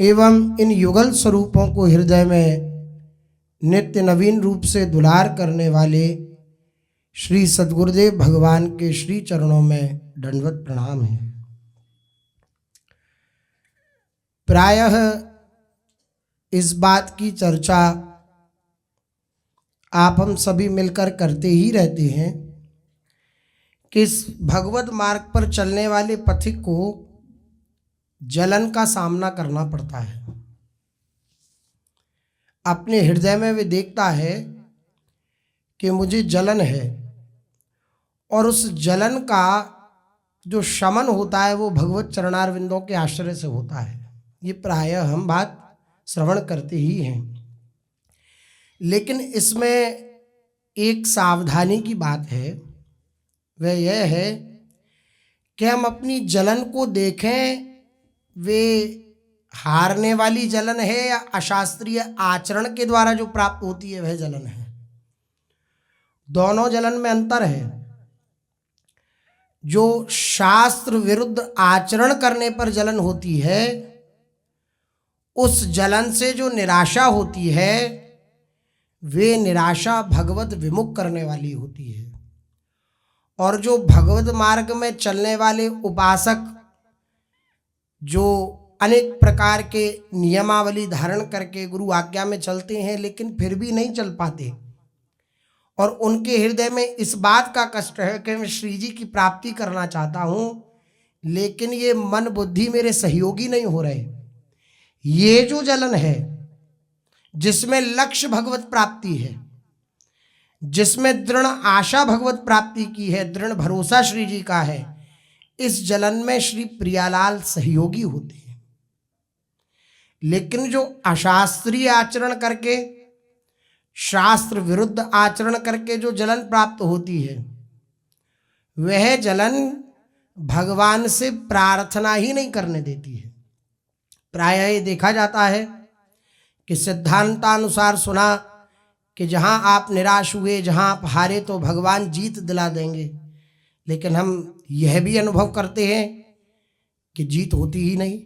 एवं इन युगल स्वरूपों को हृदय में नित्य नवीन रूप से दुलार करने वाले श्री सद्गुरुदेव भगवान के श्री चरणों में दंडवत प्रणाम है। प्रायः इस बात की चर्चा आप हम सभी मिलकर करते ही रहते हैं कि इस भगवत मार्ग पर चलने वाले पथिक को जलन का सामना करना पड़ता है। अपने हृदय में वे देखता है कि मुझे जलन है और उस जलन का जो शमन होता है वो भगवत चरणारविंदों के आश्रय से होता है। ये प्रायः हम बात श्रवण करते ही हैं, लेकिन इसमें एक सावधानी की बात है। वह यह है कि हम अपनी जलन को देखें वे हारने वाली जलन है या अशास्त्रीय आचरण के द्वारा जो प्राप्त होती है वह जलन है। दोनों जलन में अंतर है। जो शास्त्र विरुद्ध आचरण करने पर जलन होती है, उस जलन से जो निराशा होती है वे निराशा भगवत विमुख करने वाली होती है। और जो भगवत मार्ग में चलने वाले उपासक जो अनेक प्रकार के नियमावली धारण करके गुरु आज्ञा में चलते हैं लेकिन फिर भी नहीं चल पाते, और उनके हृदय में इस बात का कष्ट है कि मैं श्री जी की प्राप्ति करना चाहता हूँ लेकिन ये मन बुद्धि मेरे सहयोगी नहीं हो रहे। ये जो जलन है जिसमें लक्ष्य भगवत प्राप्ति है, जिसमें दृढ़ आशा भगवत प्राप्ति की है, दृढ़ भरोसा श्री जी का है, इस जलन में श्री प्रियालाल सहयोगी होते हैं। लेकिन जो अशास्त्रीय आचरण करके, शास्त्र विरुद्ध आचरण करके जो जलन प्राप्त होती है वह जलन भगवान से प्रार्थना ही नहीं करने देती है। प्रायः ये देखा जाता है कि सिद्धांतानुसार सुना कि जहाँ आप निराश हुए, जहाँ आप हारे तो भगवान जीत दिला देंगे, लेकिन हम यह भी अनुभव करते हैं कि जीत होती ही नहीं,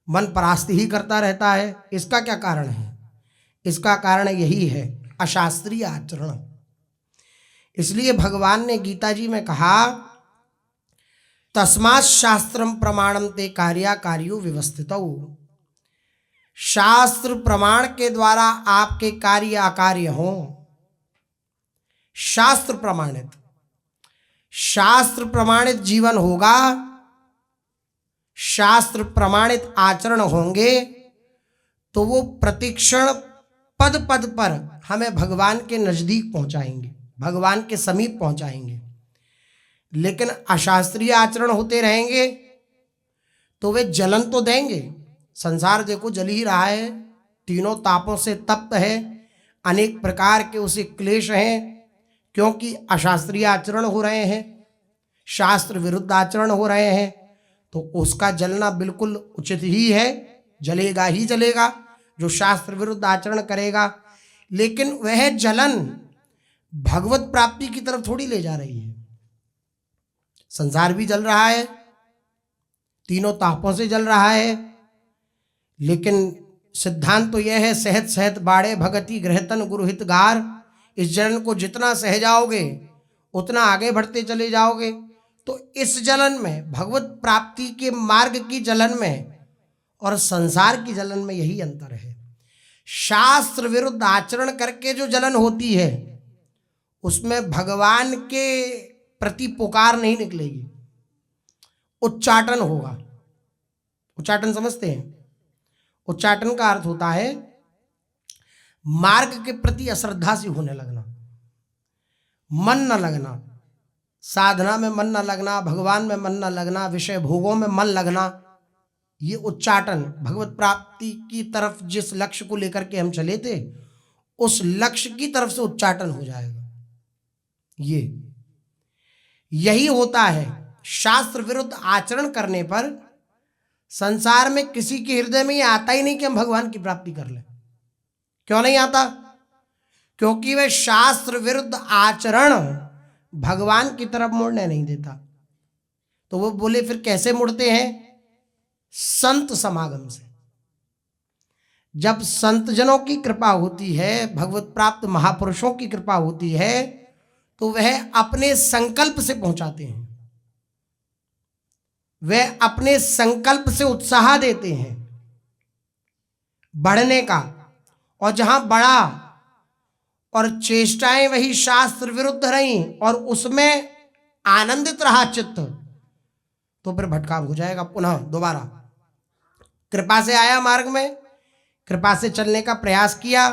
मन परास्त ही करता रहता है। इसका क्या कारण है? इसका कारण यही है अशास्त्रीय आचरण। इसलिए भगवान ने गीता जी में कहा तस्मात् शास्त्रम प्रमाणम ते कार्याकार्यो व्यवस्थितौ। शास्त्र प्रमाण के द्वारा आपके कार्य अकार्य हों। शास्त्र प्रमाणित, शास्त्र प्रमाणित जीवन होगा, शास्त्र प्रमाणित आचरण होंगे तो वो प्रतिक्षण पद पद पर हमें भगवान के नजदीक पहुंचाएंगे, भगवान के समीप पहुंचाएंगे। लेकिन अशास्त्रीय आचरण होते रहेंगे तो वे जलन तो देंगे। संसार देखो जल ही रहा है, तीनों तापों से तप्त है, अनेक प्रकार के उसे क्लेश हैं, क्योंकि अशास्त्रीय आचरण हो रहे हैं, शास्त्र विरुद्ध आचरण हो रहे हैं, तो उसका जलना बिल्कुल उचित ही है, जलेगा ही जलेगा जो शास्त्र विरुद्ध आचरण करेगा। लेकिन वह जलन भगवत प्राप्ति की तरफ थोड़ी ले जा रही है। संसार भी जल रहा है, तीनों तापों से जल रहा है, लेकिन सिद्धांत तो यह है सहत सहत बाड़े भगति गृहतन गुरुहित गार। इस जलन को जितना सह जाओगे उतना आगे बढ़ते चले जाओगे। तो इस जलन में, भगवत प्राप्ति के मार्ग की जलन में और संसार की जलन में यही अंतर है। शास्त्र विरुद्ध आचरण करके जो जलन होती है उसमें भगवान के प्रति पुकार नहीं निकलेगी, उच्चाटन होगा। उच्चाटन समझते हैं? उच्चाटन का अर्थ होता है मार्ग के प्रति अश्रद्धा सी होने लगना, मन न लगना, साधना में मन न लगना, भगवान में मन न लगना, विषय भोगों में मन लगना। ये उच्चाटन, भगवत प्राप्ति की तरफ जिस लक्ष्य को लेकर के हम चले थे उस लक्ष्य की तरफ से उच्चाटन हो जाएगा। यही होता है। शास्त्र विरुद्ध आचरण करने पर संसार में किसी के हृदय में ये आता ही नहीं कि हम भगवान की प्राप्ति कर लें। क्यों नहीं आता? क्योंकि वह शास्त्र विरुद्ध आचरण भगवान की तरफ मुड़ने नहीं देता। तो वो बोले फिर कैसे मुड़ते हैं? संत समागम से। जब संत जनों की कृपा होती है, भगवत प्राप्त महापुरुषों की कृपा होती है, तो वह अपने संकल्प से पहुंचाते हैं, वह अपने संकल्प से उत्साह देते हैं बढ़ने का। और जहां बढ़ा और चेष्टाएं वही शास्त्र विरुद्ध रही और उसमें आनंदित रहा चित्त, तो फिर भटकाव हो जाएगा पुनः दोबारा। कृपा से आया मार्ग में, कृपा से चलने का प्रयास किया,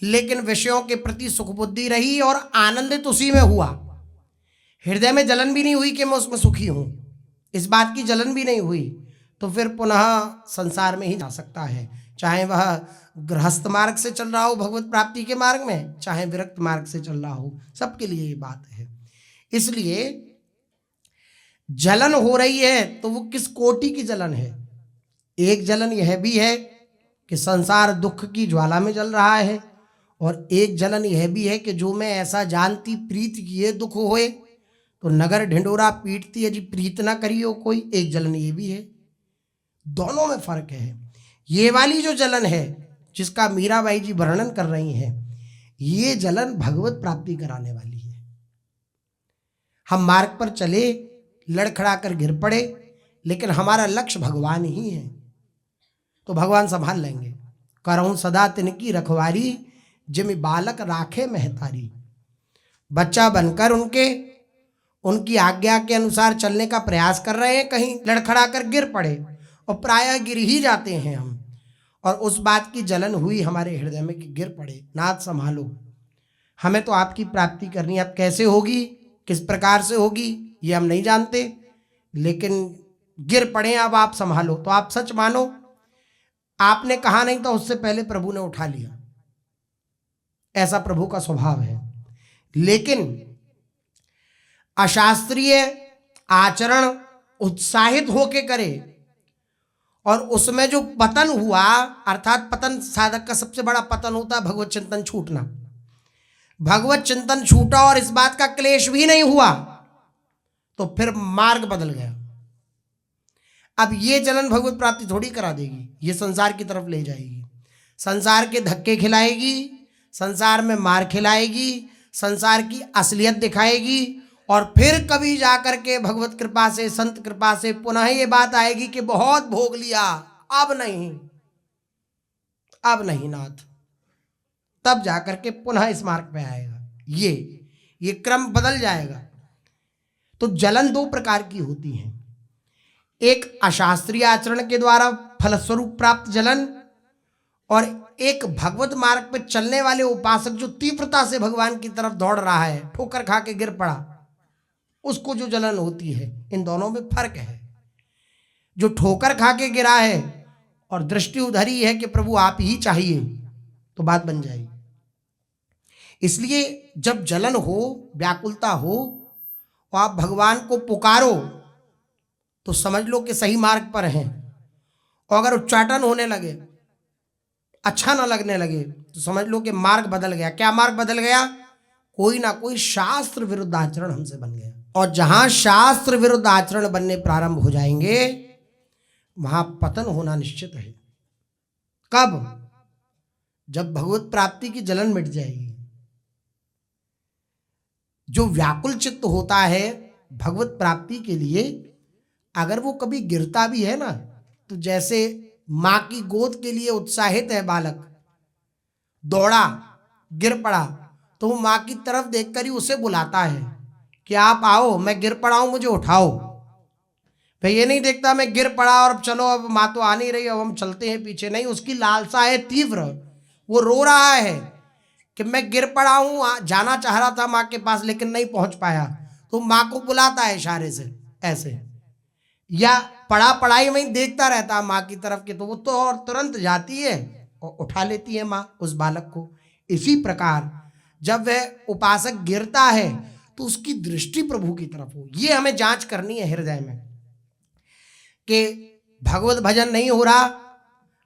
लेकिन विषयों के प्रति सुख बुद्धि रही और आनंदित उसी में हुआ। हृदय में जलन भी नहीं हुई कि मैं उसमें सुखी हूं, इस बात की जलन भी नहीं हुई, तो फिर पुनः संसार में ही जा सकता है। चाहे वह गृहस्थ मार्ग से चल रहा हो भगवत प्राप्ति के मार्ग में, चाहे विरक्त मार्ग से चल रहा हो, सबके लिए ये बात है। इसलिए जलन हो रही है तो वो किस कोटि की जलन है? एक जलन यह भी है कि संसार दुख की ज्वाला में जल रहा है, और एक जलन यह भी है कि जो मैं ऐसा जानती प्रीत किए दुख होए, तो नगर ढिंडोरा पीटती है जी प्रीत ना करियो कोई। एक जलन ये भी है, दोनों में फर्क है। ये वाली जो जलन है जिसका मीराबाई जी वर्णन कर रही हैं, ये जलन भगवत प्राप्ति कराने वाली है। हम मार्ग पर चले, लड़खड़ा कर गिर पड़े, लेकिन हमारा लक्ष्य भगवान ही है, तो भगवान संभाल लेंगे। करहूं सदा तिनकी रखवारी, जिम बालक राखे महतारी। बच्चा बनकर उनकी आज्ञा के अनुसार चलने का प्रयास कर रहे हैं, कहीं लड़खड़ा कर गिर पड़े, और प्रायः गिर ही जाते हैं हम, और उस बात की जलन हुई हमारे हृदय में कि गिर पड़े। नाथ संभालो, हमें तो आपकी प्राप्ति करनी है। अब कैसे होगी, किस प्रकार से होगी, ये हम नहीं जानते, लेकिन गिर पड़े, अब आप संभालो। तो आप सच मानो, आपने कहा नहीं तो उससे पहले प्रभु ने उठा लिया, ऐसा प्रभु का स्वभाव है। लेकिन अशास्त्रीय आचरण उत्साहित होके करे, और उसमें जो पतन हुआ, अर्थात पतन साधक का सबसे बड़ा पतन होता है भगवत चिंतन छूटना। भगवत चिंतन छूटा और इस बात का क्लेश भी नहीं हुआ, तो फिर मार्ग बदल गया। अब ये जलन भगवत प्राप्ति थोड़ी करा देगी, ये संसार की तरफ ले जाएगी, संसार के धक्के खिलाएगी, संसार में मार खिलाएगी, संसार की असलियत दिखाएगी, और फिर कभी जाकर के भगवत कृपा से, संत कृपा से पुनः ये बात आएगी कि बहुत भोग लिया, अब नहीं, अब नहीं नाथ, तब जाकर के पुनः इस मार्ग पे आएगा। ये क्रम बदल जाएगा। तो जलन दो प्रकार की होती है, एक अशास्त्रीय आचरण के द्वारा फलस्वरूप प्राप्त जलन, और एक भगवत मार्ग पर चलने वाले उपासक जो तीव्रता से भगवान की तरफ दौड़ रहा है, ठोकर खा के गिर पड़ा, उसको जो जलन होती है। इन दोनों में फर्क है। जो ठोकर खा के गिरा है और दृष्टि उधरी है कि प्रभु आप ही चाहिए, तो बात बन जाएगी। इसलिए जब जलन हो, व्याकुलता हो, और आप भगवान को पुकारो, तो समझ लो कि सही मार्ग पर हैं। और अगर उच्चाटन होने लगे, अच्छा ना लगने लगे, तो समझ लो कि मार्ग बदल गया। क्या मार्ग बदल गया? कोई ना कोई शास्त्र विरुद्ध आचरण हमसे बन गया। और जहां शास्त्र विरुद्ध आचरण बनने प्रारंभ हो जाएंगे, वहां पतन होना निश्चित है। कब? जब भगवत प्राप्ति की जलन मिट जाएगी। जो व्याकुल चित्त होता है भगवत प्राप्ति के लिए, अगर वो कभी गिरता भी है ना, तो जैसे मां की गोद के लिए उत्साहित है बालक, दौड़ा, गिर पड़ा, तो वो मां की तरफ देखकर ही उसे बुलाता है कि आप आओ, मैं गिर पड़ा हूं, मुझे उठाओ। भाई ये नहीं देखता मैं गिर पड़ा और अब चलो, अब माँ तो आ नहीं रही, अब हम चलते हैं पीछे। नहीं, उसकी लालसा है तीव्र, वो रो रहा है कि मैं गिर पड़ा हूं, जाना चाह रहा था माँ के पास लेकिन नहीं पहुंच पाया, तो माँ को बुलाता है इशारे से ऐसे, या पढ़ाई में देखता रहता माँ की तरफ के, तो वो तो और तुरंत जाती है और उठा लेती है माँ उस बालक को। इसी प्रकार जब वह उपासक गिरता है तो उसकी दृष्टि प्रभु की तरफ हो। ये हमें जांच करनी है हृदय में कि भगवत भजन नहीं हो रहा,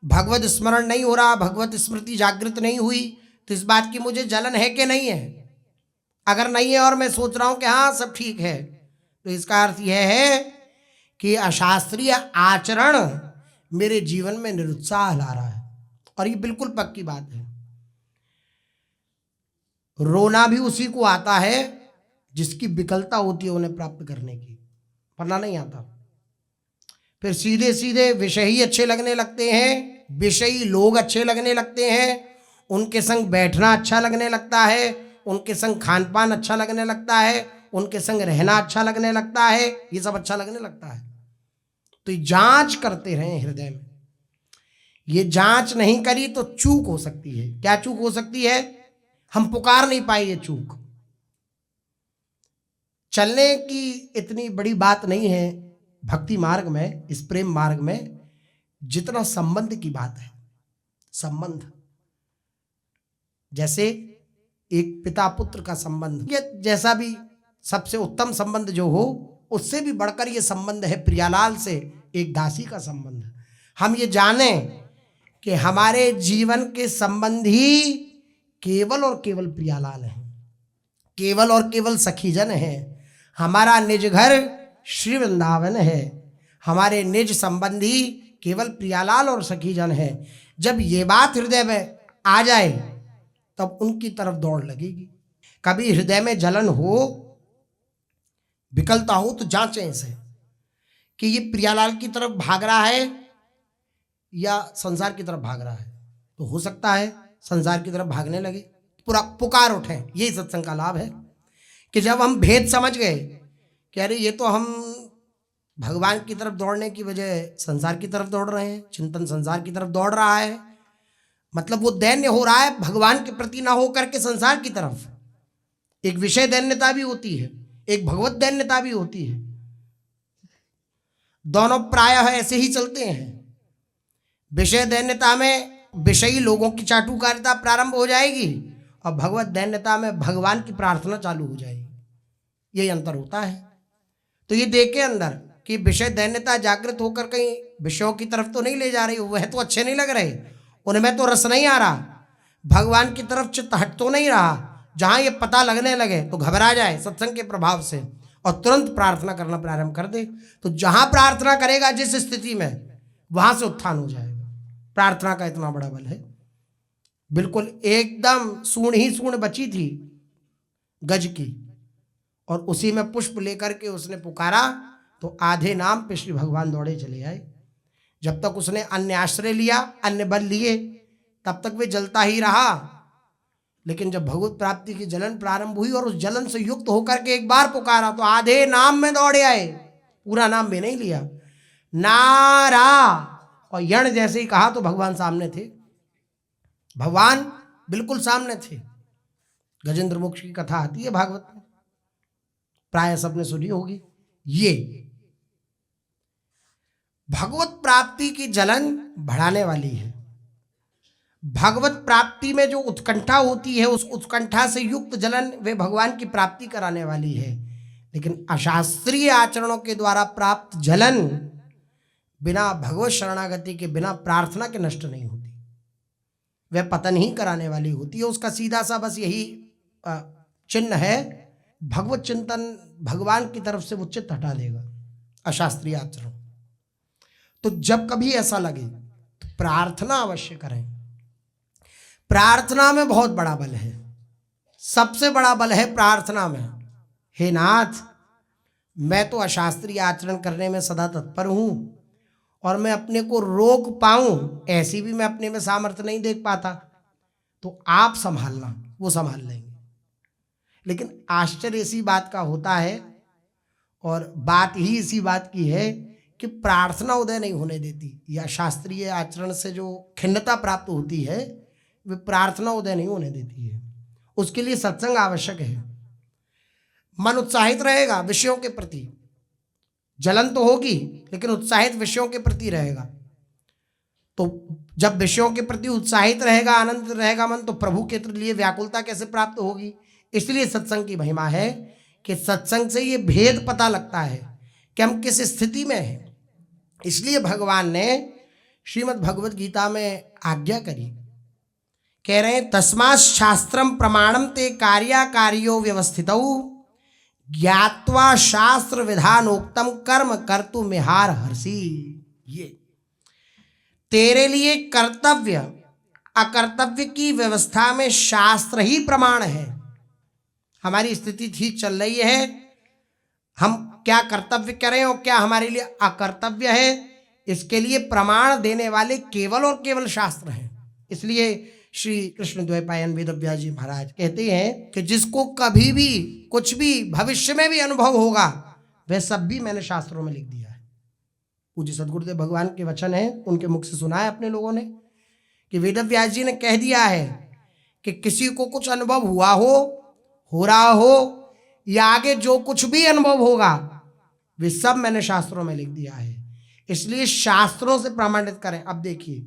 भगवत स्मरण नहीं हो रहा, भगवत स्मृति जागृत नहीं हुई, तो इस बात की मुझे जलन है कि नहीं है। अगर नहीं है और मैं सोच रहा हूं कि हाँ सब ठीक है, तो इसका अर्थ यह है कि अशास्त्रीय आचरण मेरे जीवन में निरुत्साह ला रहा है। और ये बिल्कुल पक्की बात है। रोना भी उसी को आता है जिसकी विकलता होती है उन्हें प्राप्त करने की, वरना नहीं आता। फिर सीधे सीधे विषय ही अच्छे लगने लगते हैं, विषयी लोग अच्छे लगने लगते हैं, उनके संग बैठना अच्छा लगने लगता है, उनके संग खान पान अच्छा लगने लगता है, उनके संग रहना अच्छा लगने लगता है, ये सब अच्छा लगने लगता है। तो ये जांच करते रहें हृदय में। ये जांच नहीं करी तो चूक हो सकती है। क्या चूक हो सकती है? हम पुकार नहीं पाए। ये चूक चलने की इतनी बड़ी बात नहीं है भक्ति मार्ग में, इस प्रेम मार्ग में, जितना संबंध की बात है। संबंध जैसे एक पिता पुत्र का संबंध, ये जैसा भी सबसे उत्तम संबंध जो हो, उससे भी बढ़कर ये संबंध है प्रियालाल से एक दासी का संबंध। हम ये जाने कि हमारे जीवन के संबंधी केवल और केवल प्रियालाल हैं, केवल और केवल सखीजन है। हमारा निज घर श्री वृंदावन है, हमारे निज संबंधी केवल प्रियालाल और सखीजन है। जब ये बात हृदय में आ जाए तब उनकी तरफ दौड़ लगेगी। कभी हृदय में जलन हो, विकलता हो, तो जांचें इसे कि ये प्रियालाल की तरफ भाग रहा है या संसार की तरफ भाग रहा है। तो हो सकता है संसार की तरफ भागने लगे, पूरा पुकार उठे। यही सत्संग का लाभ है कि जब हम भेद समझ गए कि अरे ये तो हम भगवान की तरफ दौड़ने की वजह संसार की तरफ दौड़ रहे हैं, चिंतन संसार की तरफ दौड़ रहा है, मतलब वो दैन्य हो रहा है भगवान के प्रति ना हो करके संसार की तरफ। एक विषय दैन्यता भी होती है, एक भगवत दैन्यता भी होती है। दोनों प्रायः ऐसे ही चलते हैं। विषय दैन्यता में विषयी लोगों की चाटुकारिता प्रारंभ हो जाएगी और भगवत दैन्यता में भगवान की प्रार्थना चालू हो जाएगी। यही अंतर होता है। तो ये देखे अंदर कि विषय दैन्यता जागृत होकर कहीं विषयों की तरफ तो नहीं ले जा रही, वह तो अच्छे नहीं लग रहे, उनमें तो रस नहीं आ रहा, भगवान की तरफ चित्त हट तो नहीं रहा। जहां ये पता लगने लगे तो घबरा जाए सत्संग के प्रभाव से और तुरंत प्रार्थना करना प्रारंभ कर दे। तो जहां प्रार्थना करेगा जिस स्थिति में, वहां से उत्थान हो जाएगा। प्रार्थना का इतना बड़ा बल है। बिल्कुल एकदम सूंड ही सूंड बची थी गज की, और उसी में पुष्प लेकर के उसने पुकारा तो आधे नाम पे श्री भगवान दौड़े चले आए। जब तक उसने अन्य आश्रय लिया, अन्य बल लिए, तब तक वे जलता ही रहा। लेकिन जब भगवत प्राप्ति की जलन प्रारंभ हुई और उस जलन से युक्त होकर के एक बार पुकारा तो आधे नाम में दौड़े आए। पूरा नाम भी नहीं लिया, नारा और यण जैसे ही कहा तो भगवान सामने थे। भगवान बिल्कुल सामने थे। गजेंद्र मोक्ष की कथा आती है भागवत में, प्राय सबने सुनी होगी। ये भगवत प्राप्ति की जलन बढ़ाने वाली है। भगवत प्राप्ति में जो उत्कंठा होती है, उस उत्कंठा से युक्त जलन वे भगवान की प्राप्ति कराने वाली है। लेकिन अशास्त्रीय आचरणों के द्वारा प्राप्त जलन बिना भगवत शरणागति के, बिना प्रार्थना के नष्ट नहीं होती, वह पतन ही कराने वाली होती है। उसका सीधा सा बस यही चिन्ह है, भगवत चिंतन भगवान की तरफ से वो चित्त हटा देगा अशास्त्रीय आचरण। तो जब कभी ऐसा लगे तो प्रार्थना अवश्य करें। प्रार्थना में बहुत बड़ा बल है, सबसे बड़ा बल है प्रार्थना में। हे नाथ, मैं तो अशास्त्रीय आचरण करने में सदा तत्पर हूं और मैं अपने को रोक पाऊं ऐसी भी मैं अपने में सामर्थ्य नहीं देख पाता, तो आप संभालना, वो संभाल लेंगे। लेकिन आश्चर्य इसी बात का होता है, और बात ही इसी बात की है कि प्रार्थना उदय नहीं होने देती। या शास्त्रीय आचरण से जो खिन्नता प्राप्त होती है, वे प्रार्थना उदय नहीं होने देती है। उसके लिए सत्संग आवश्यक है। मन उत्साहित रहेगा विषयों के प्रति, जलन तो होगी लेकिन उत्साहित विषयों के प्रति रहेगा। तो जब विषयों के प्रति उत्साहित रहेगा, आनंद रहेगा मन, तो प्रभु के लिए व्याकुलता कैसे प्राप्त होगी। इसलिए सत्संग की महिमा है कि सत्संग से ये भेद पता लगता है कि हम किस स्थिति में हैं। इसलिए भगवान ने श्रीमद् भगवत गीता में आज्ञा करी, कह रहे हैं तस्मात् शास्त्रम प्रमाणम ते कार्याकार्यो व्यवस्थितौ ज्ञात्वा शास्त्र विधानोक्तम कर्म कर्तुमिहार हर्षि। ये तेरे लिए कर्तव्य अकर्तव्य की व्यवस्था में शास्त्र ही प्रमाण है। हमारी स्थिति ठीक चल रही है, हम क्या कर्तव्य करें और क्या हमारे लिए अकर्तव्य है, इसके लिए प्रमाण देने वाले केवल और केवल शास्त्र हैं। इसलिए श्री कृष्ण द्वैपायन वेद व्यास जी महाराज कहते हैं कि जिसको कभी भी कुछ भी भविष्य में भी अनुभव होगा वह सब भी मैंने शास्त्रों में लिख दिया है। पूज्य सदगुरुदेव भगवान के वचन है, उनके मुख से सुना है अपने लोगों ने कि वेद व्यास जी ने कह दिया है कि किसी को कुछ अनुभव हुआ हो रहा हो या आगे जो कुछ भी अनुभव होगा वे सब मैंने शास्त्रों में लिख दिया है। इसलिए शास्त्रों से प्रमाणित करें। अब देखिए,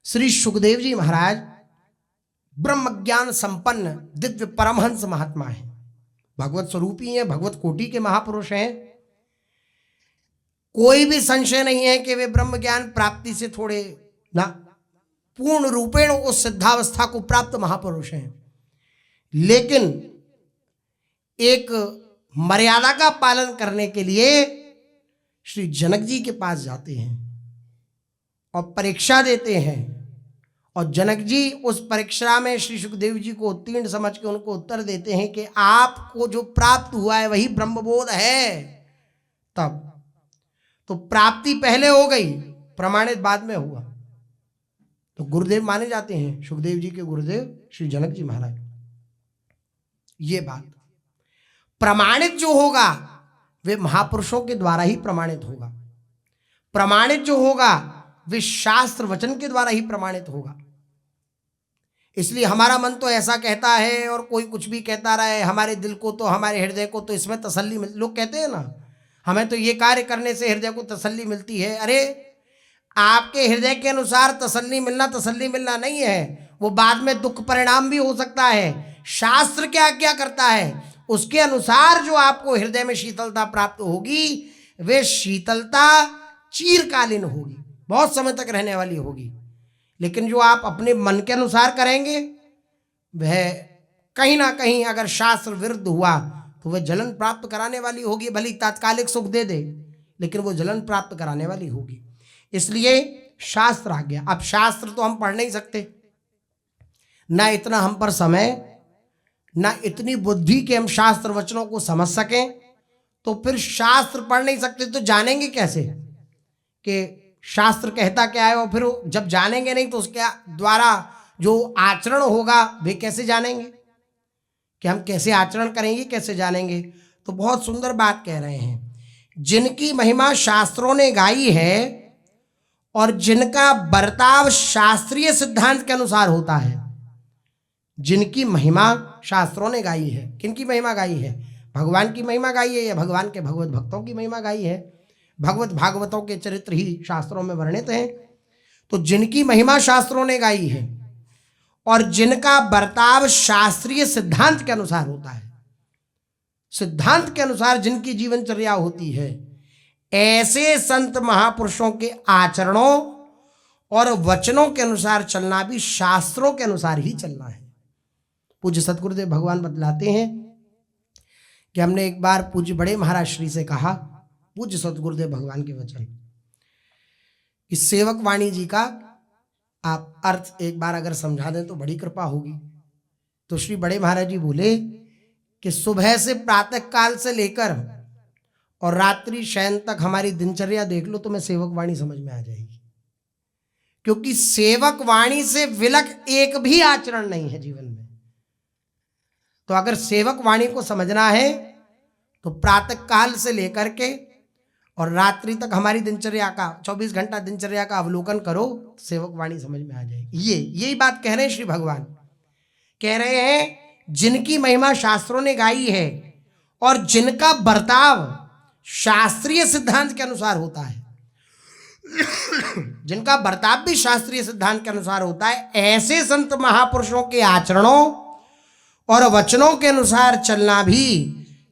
श्री सुखदेव जी महाराज ब्रह्म ज्ञान संपन्न दिव्य परमहंस महात्मा है, भगवत स्वरूपी हैं, भगवत कोटि के महापुरुष हैं। कोई भी संशय नहीं है कि वे ब्रह्म ज्ञान प्राप्ति से थोड़े ना पूर्ण रूपेण उस सिद्धावस्था को प्राप्त महापुरुष हैं, लेकिन एक मर्यादा का पालन करने के लिए श्री जनक जी के पास जाते हैं और परीक्षा देते हैं, और जनक जी उस परीक्षा में श्री सुखदेव जी को उत्तीर्ण समझ के उनको उत्तर देते हैं कि आपको जो प्राप्त हुआ है वही ब्रह्मबोध है। तब तो प्राप्ति पहले हो गई, प्रमाणित बाद में हुआ। तो गुरुदेव माने जाते हैं, सुखदेव जी के गुरुदेव श्री जनक जी महाराज। ये बात प्रमाणित जो होगा वे महापुरुषों के द्वारा ही प्रमाणित होगा। प्रमाणित जो होगा वे शास्त्र वचन के द्वारा ही प्रमाणित होगा। इसलिए हमारा मन तो ऐसा कहता है और कोई कुछ भी कहता रहे, हमारे दिल को तो हमारे हृदय को तो इसमें तसल्ली मिलती। लोग कहते हैं ना, हमें तो ये कार्य करने से हृदय को तसल्ली मिलती है। अरे आपके हृदय के अनुसार तसल्ली मिलना नहीं है, वो बाद में दुख परिणाम भी हो सकता है। शास्त्र क्या आज्ञा करता है उसके अनुसार जो आपको हृदय में शीतलता प्राप्त होगी वे शीतलता चिरकालीन होगी, बहुत समय तक रहने वाली होगी। लेकिन जो आप अपने मन के अनुसार करेंगे वह कहीं ना कहीं अगर शास्त्र विरुद्ध हुआ तो वह जलन प्राप्त कराने वाली होगी। भली तात्कालिक सुख दे दे लेकिन वो जलन प्राप्त कराने वाली होगी। इसलिए शास्त्र आ गया। अब शास्त्र तो हम पढ़ नहीं सकते, ना इतना हम पर समय, ना इतनी बुद्धि के हम शास्त्र वचनों को समझ सकें। तो फिर शास्त्र पढ़ नहीं सकते तो जानेंगे कैसे कि शास्त्र कहता क्या है, और फिर जब जानेंगे नहीं तो उसके द्वारा जो आचरण होगा वे कैसे जानेंगे कि हम कैसे आचरण करेंगे, कैसे जानेंगे। तो बहुत सुंदर बात कह रहे हैं, जिनकी महिमा शास्त्रों ने गाई है और जिनका बर्ताव शास्त्रीय सिद्धांत के अनुसार होता है। जिनकी महिमा शास्त्रों ने गाई है, किनकी महिमा गाई है? भगवान की महिमा गाई है या भगवान के भगवत भक्तों की महिमा गाई है? भगवत भागवतों के चरित्र ही शास्त्रों में वर्णित हैं। तो जिनकी महिमा शास्त्रों ने गाई है और जिनका बर्ताव शास्त्रीय सिद्धांत के अनुसार होता है, सिद्धांत के अनुसार जिनकी जीवनचर्या होती है, ऐसे संत महापुरुषों के आचरणों और वचनों के अनुसार चलना भी शास्त्रों के अनुसार ही चलना है। पूज्य सतगुरुदेव भगवान बतलाते हैं कि हमने एक बार पूज्य बड़े महाराज श्री से कहा, पूज्य सतगुरुदेव भगवान के वचन, कि सेवक वाणी जी का आप अर्थ एक बार अगर समझा दें तो बड़ी कृपा होगी। तो श्री बड़े महाराज जी बोले कि सुबह से प्रातः काल से लेकर और रात्रि शयन तक हमारी दिनचर्या देख लो तो मैं सेवक वाणी समझ में आ जाएगी। क्योंकि सेवक वाणी से विलक एक भी आचरण नहीं है जीवन में। तो अगर सेवक वाणी को समझना है तो प्रातः काल से लेकर के और रात्रि तक हमारी दिनचर्या का 24 घंटा दिनचर्या का अवलोकन करो, सेवक वाणी समझ में आ जाएगी। यही बात कह रहे हैं श्री भगवान। कह रहे हैं जिनकी महिमा शास्त्रों ने गाई है और जिनका बर्ताव शास्त्रीय सिद्धांत के अनुसार होता है, जिनका बर्ताव भी शास्त्रीय सिद्धांत के अनुसार होता है, ऐसे संत महापुरुषों के आचरणों और वचनों के अनुसार चलना भी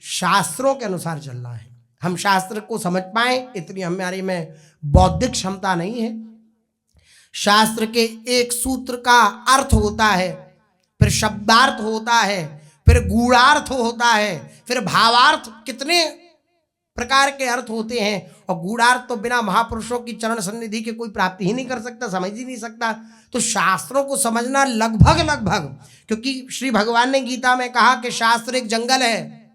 शास्त्रों के अनुसार चलना है। हम शास्त्र को समझ पाए इतनी हमारे में बौद्धिक क्षमता नहीं है। शास्त्र के एक सूत्र का अर्थ होता है, फिर शब्दार्थ होता है, फिर गूढ़ार्थ होता है, फिर भावार्थ, कितने प्रकार के अर्थ होते हैं, और गूढ़ार्थ तो बिना महापुरुषों की चरण सन्निधि के कोई प्राप्ति ही नहीं कर सकता, समझ ही नहीं सकता। तो शास्त्रों को समझना लगभग लगभग, क्योंकि श्री भगवान ने गीता में कहा कि शास्त्र एक जंगल है।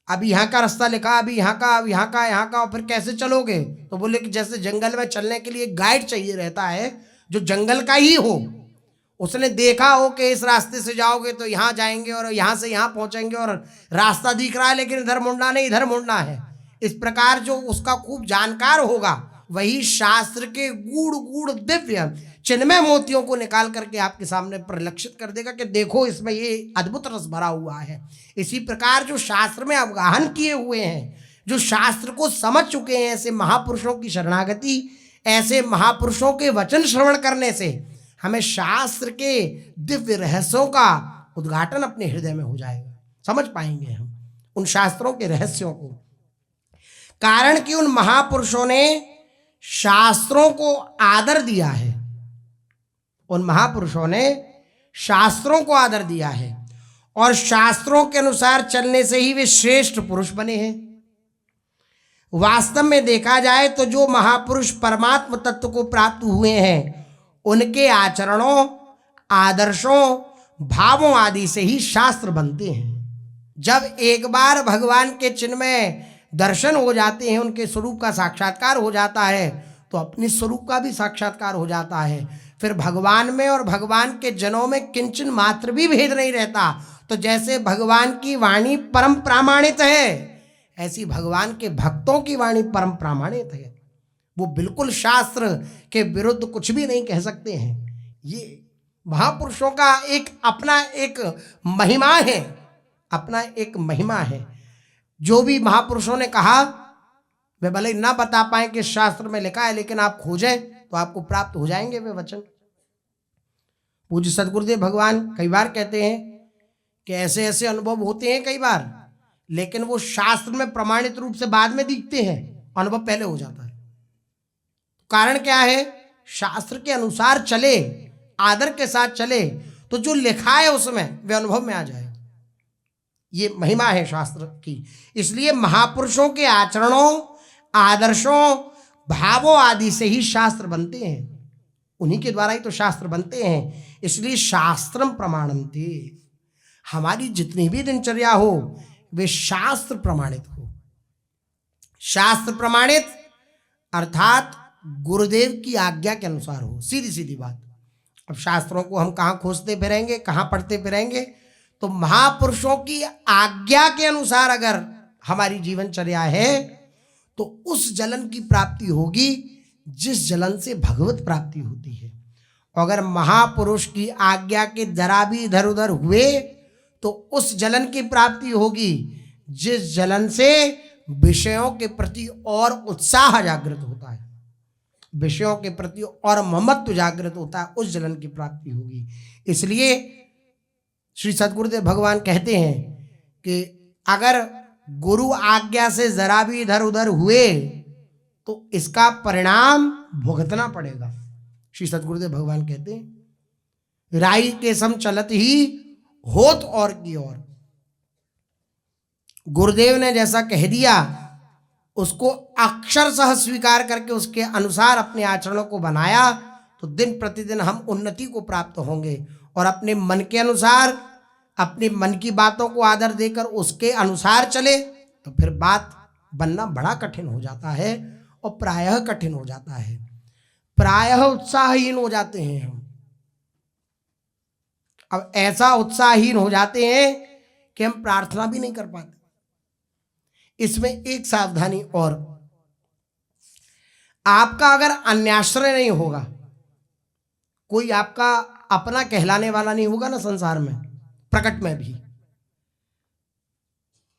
अभी यहाँ का रास्ता लिखा, अभी यहाँ का, अब यहाँ का, यहाँ का, और फिर कैसे चलोगे? तो बोले कि जैसे जंगल में चलने के लिए गाइड चाहिए रहता है, जो जंगल का ही हो, उसने देखा हो कि इस रास्ते से जाओगे तो यहाँ जाएंगे और यहाँ से यहाँ पहुंचेंगे, और रास्ता दिख रहा है लेकिन इधर मुड़ना नहीं, इधर मुड़ना है। इस प्रकार जो उसका खूब जानकार होगा, वही शास्त्र के गूढ़ गूढ़ दिव्य चिन्मय मोतियों को निकाल करके आपके सामने परिलक्षित कर देगा कि देखो इसमें ये अद्भुत रस भरा हुआ है। इसी प्रकार जो शास्त्र में अवगाहन किए हुए हैं, जो शास्त्र को समझ चुके हैं, ऐसे महापुरुषों की शरणागति, ऐसे महापुरुषों के वचन श्रवण करने से हमें शास्त्र के दिव्य रहस्यों का उद्घाटन अपने हृदय में हो जाएगा, समझ पाएंगे हम उन शास्त्रों के रहस्यों को। कारण कि उन महापुरुषों ने शास्त्रों को आदर दिया है, उन महापुरुषों ने शास्त्रों को आदर दिया है, और शास्त्रों के अनुसार चलने से ही वे श्रेष्ठ पुरुष बने हैं। वास्तव में देखा जाए तो जो महापुरुष परमात्म तत्व को प्राप्त हुए हैं, उनके आचरणों, आदर्शों, भावों आदि से ही शास्त्र बनते हैं। जब एक बार भगवान के चिन्ह में दर्शन हो जाते हैं, उनके स्वरूप का साक्षात्कार हो जाता है, तो अपने स्वरूप का भी साक्षात्कार हो जाता है। फिर भगवान में और भगवान के जनों में किंचन मात्र भी भेद नहीं रहता। तो जैसे भगवान की वाणी परम प्रामाणिक है, ऐसी भगवान के भक्तों की वाणी परम प्रामाणिक है। वो बिल्कुल शास्त्र के विरुद्ध कुछ भी नहीं कह सकते हैं। ये महापुरुषों का एक अपना एक महिमा है, अपना एक महिमा है। जो भी महापुरुषों ने कहा, वे भले ना बता पाए कि शास्त्र में लिखा है, लेकिन आप खोजें तो आपको प्राप्त हो जाएंगे वे वचन। पूज्य सदगुरुदेव भगवान कई बार कहते हैं कि ऐसे ऐसे अनुभव होते हैं कई बार, लेकिन वो शास्त्र में प्रमाणित रूप से बाद में दिखते हैं, अनुभव पहले हो जाता है। कारण क्या है? शास्त्र के अनुसार चले, आदर के साथ चले, तो जो लिखा है उसमें वे अनुभव में आ जाए। ये महिमा है शास्त्र की। इसलिए महापुरुषों के आचरणों, आदर्शों, भावों आदि से ही शास्त्र बनते हैं, उन्हीं के द्वारा ही तो शास्त्र बनते हैं। इसलिए शास्त्रम प्रमाणन्ते, हमारी जितनी भी दिनचर्या हो वे शास्त्र प्रमाणित हो। शास्त्र प्रमाणित अर्थात गुरुदेव की आज्ञा के अनुसार हो, सीधी सीधी बात। अब शास्त्रों को हम कहाँ खोजते फिरेंगे, कहाँ पढ़ते फिरेंगे? तो महापुरुषों की आज्ञा के अनुसार अगर हमारी जीवनचर्या है तो उस जलन की प्राप्ति होगी जिस जलन से भगवत प्राप्ति होती है। अगर महापुरुष की आज्ञा के जरा भी इधर उधर हुए तो उस जलन की प्राप्ति होगी जिस जलन से विषयों के प्रति और उत्साह जागृत होता है, विषयों के प्रति और ममत्व जागृत होता है, उस जलन की प्राप्ति होगी। इसलिए श्री सद्गुरुदेव भगवान कहते हैं कि अगर गुरु आज्ञा से जरा भी इधर उधर हुए तो इसका परिणाम भुगतना पड़ेगा। श्री सद्गुरुदेव भगवान कहते हैं राई के सम चलत ही होत और की ओर। गुरुदेव ने जैसा कह दिया उसको अक्षरशः स्वीकार करके उसके अनुसार अपने आचरणों को बनाया तो दिन प्रतिदिन हम उन्नति को प्राप्त होंगे। और अपने मन के अनुसार, अपने मन की बातों को आदर देकर उसके अनुसार चले तो फिर बात बनना बड़ा कठिन हो जाता है, और प्रायः कठिन हो जाता है, प्रायः उत्साहहीन हो जाते हैं हम। अब ऐसा उत्साहहीन हो जाते हैं कि हम प्रार्थना भी नहीं कर पाते। इसमें एक सावधानी और, आपका अगर अन्याश्रय नहीं होगा, कोई आपका अपना कहलाने वाला नहीं होगा ना संसार में, प्रकट में भी,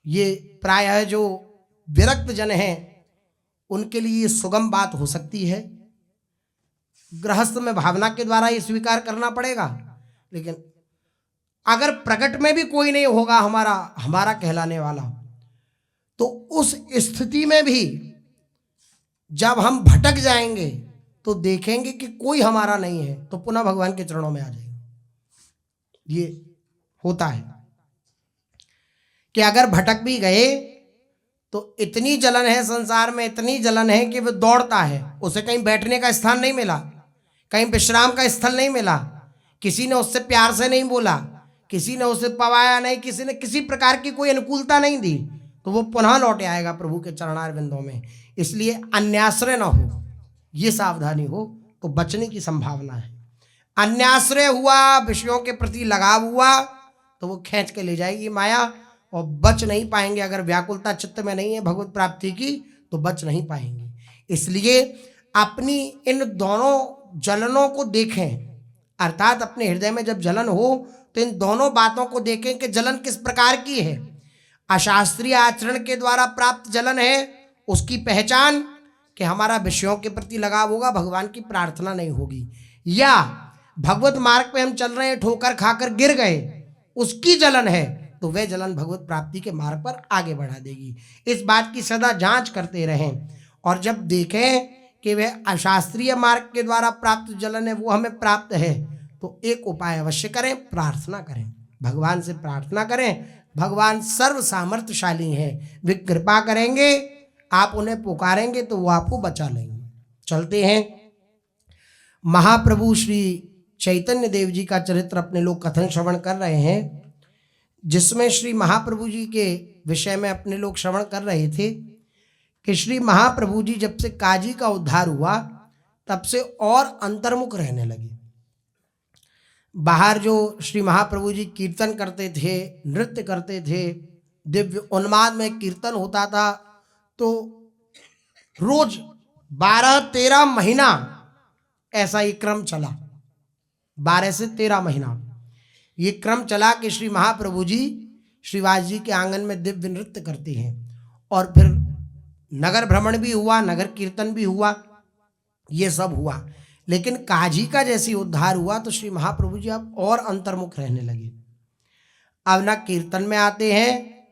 ये प्रायः जो विरक्त जन हैं उनके लिए ये सुगम बात हो सकती है। गृहस्थ में भावना के द्वारा ये स्वीकार करना पड़ेगा। लेकिन अगर प्रकट में भी कोई नहीं होगा हमारा कहलाने वाला, तो उस स्थिति में भी जब हम भटक जाएंगे तो देखेंगे कि कोई हमारा नहीं है, तो पुनः भगवान के चरणों में आ जाएंगे। ये होता है कि अगर भटक भी गए तो इतनी जलन है संसार में, इतनी जलन है कि वह दौड़ता है, उसे कहीं बैठने का स्थान नहीं मिला, कहीं विश्राम का स्थल नहीं मिला, किसी ने उससे प्यार से नहीं बोला, किसी ने उसे पवाया नहीं, किसी ने किसी प्रकार की कोई अनुकूलता नहीं दी, तो वो पुनः लौटे आएगा प्रभु के चरणार बिंदों में। इसलिए अन्याश्रय न हो, ये सावधानी हो तो बचने की संभावना है। अन्याश्रय हुआ, विषयों के प्रति लगाव हुआ, तो वो खींच के ले जाएगी माया और बच नहीं पाएंगे। अगर व्याकुलता चित्त में नहीं है भगवत प्राप्ति की तो बच नहीं पाएंगे। इसलिए अपनी इन दोनों जलनों को देखें, अर्थात अपने हृदय में जब जलन हो तो इन दोनों बातों को देखें कि जलन किस प्रकार की है। अशास्त्रीय आचरण के द्वारा प्राप्त जलन है, उसकी पहचान कि हमारा विषयों के प्रति लगाव होगा, भगवान की प्रार्थना नहीं होगी, या भगवत मार्ग पे हम चल रहे हैं, ठोकर खाकर गिर गए, उसकी जलन है, तो वह जलन भगवत प्राप्ति के मार्ग पर आगे बढ़ा देगी। इस बात की सदा जांच करते रहें, और जब देखें कि वह अशास्त्रीय मार्ग के द्वारा प्राप्त जलन है वो हमें प्राप्त है, तो एक उपाय अवश्य करें, प्रार्थना करें, भगवान से प्रार्थना करें। भगवान सर्व सामर्थ्यशाली हैं, वे कृपा करेंगे, आप उन्हें पुकारेंगे तो वो आपको बचा लेंगे। चलते हैं, महाप्रभु श्री चैतन्य देव जी का चरित्र अपने लोग कथन श्रवण कर रहे हैं, जिसमें श्री महाप्रभु जी के विषय में अपने लोग श्रवण कर रहे थे कि श्री महाप्रभु जी जब से काजी का उद्धार हुआ तब से और अंतर्मुख रहने लगे। बाहर जो श्री महाप्रभु जी कीर्तन करते थे, नृत्य करते थे, दिव्य उन्माद में कीर्तन होता था, तो रोज 12-13 महीना ऐसा ही क्रम चला, 12 से 13 महीना ये क्रम चला कि श्री महाप्रभु जी श्रीवास जी के आंगन में दिव्य नृत्य करते हैं। और फिर नगर भ्रमण भी हुआ, नगर कीर्तन भी हुआ, ये सब हुआ। लेकिन काजी का जैसे उद्धार हुआ तो श्री महाप्रभु जी अब और अंतर्मुख रहने लगे। अब ना कीर्तन में आते हैं,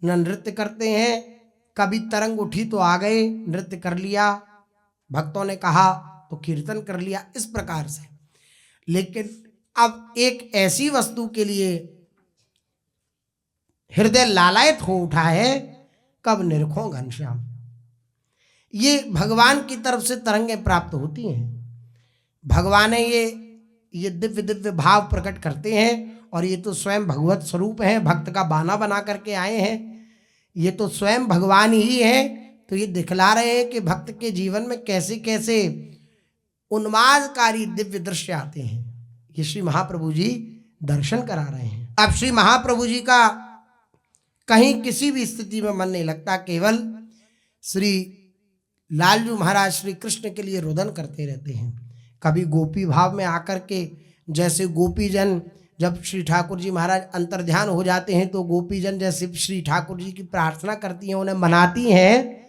न नृत्य करते हैं, कभी तरंग उठी तो आ गए, नृत्य कर लिया, भक्तों ने कहा तो कीर्तन कर लिया, इस प्रकार से। लेकिन अब एक ऐसी वस्तु के लिए हृदय लालायित हो उठा है, कब निरखो घनश्याम। ये भगवान की तरफ से तरंगें प्राप्त होती हैं, भगवान ये दिव्य दिव्य भाव प्रकट करते हैं, और ये तो स्वयं भगवत स्वरूप हैं, भक्त का बाना बना करके आए हैं, ये तो स्वयं भगवान ही हैं। तो ये दिखला रहे हैं कि भक्त के जीवन में कैसे कैसे उन्मादकारी दिव्य दृश्य आते हैं, ये श्री महाप्रभु जी दर्शन करा रहे हैं। अब श्री महाप्रभु जी का कहीं किसी भी स्थिति में मन नहीं लगता, केवल श्री लालजू महाराज श्री कृष्ण के लिए रुदन करते रहते हैं। कभी गोपी भाव में आकर के, जैसे गोपीजन जब श्री ठाकुर जी महाराज अंतर्ध्यान हो जाते हैं तो गोपीजन जैसे श्री ठाकुर जी की प्रार्थना करती हैं, उन्हें मनाती हैं,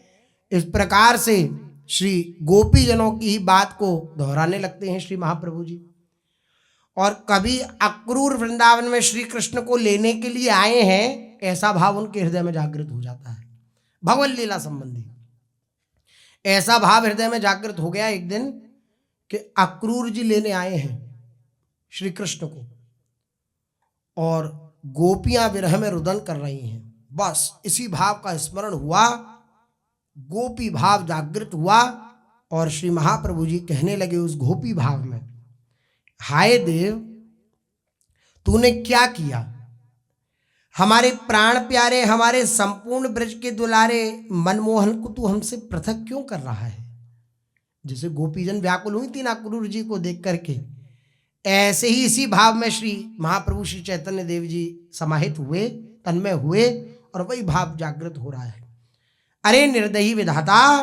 इस प्रकार से श्री गोपीजनों की ही बात को दोहराने लगते हैं श्री महाप्रभु जी। और कभी अक्रूर वृंदावन में श्री कृष्ण को लेने के लिए आए हैं, ऐसा भाव उनके हृदय में जागृत हो जाता है, भगवत लीला संबंधी ऐसा भाव हृदय में जागृत हो गया एक दिन कि अक्रूर जी लेने आए हैं श्री कृष्ण को, और गोपियां विरह में रुदन कर रही हैं। बस इसी भाव का स्मरण हुआ, गोपी भाव जागृत हुआ, और श्री महाप्रभु जी कहने लगे उस गोपी भाव में, हाय देव, तूने क्या किया, हमारे प्राण प्यारे, हमारे संपूर्ण ब्रज के दुलारे मनमोहन को तू हमसे पृथक क्यों कर रहा है। जैसे गोपीजन व्याकुल हुई थी ना अक्रूर जी को देख करके, ऐसे ही इसी भाव में श्री महाप्रभु श्री चैतन्य देव जी समाहित हुए, तन्मय हुए, और वही भाव जागृत हो रहा है। अरे निर्दयी विधाता,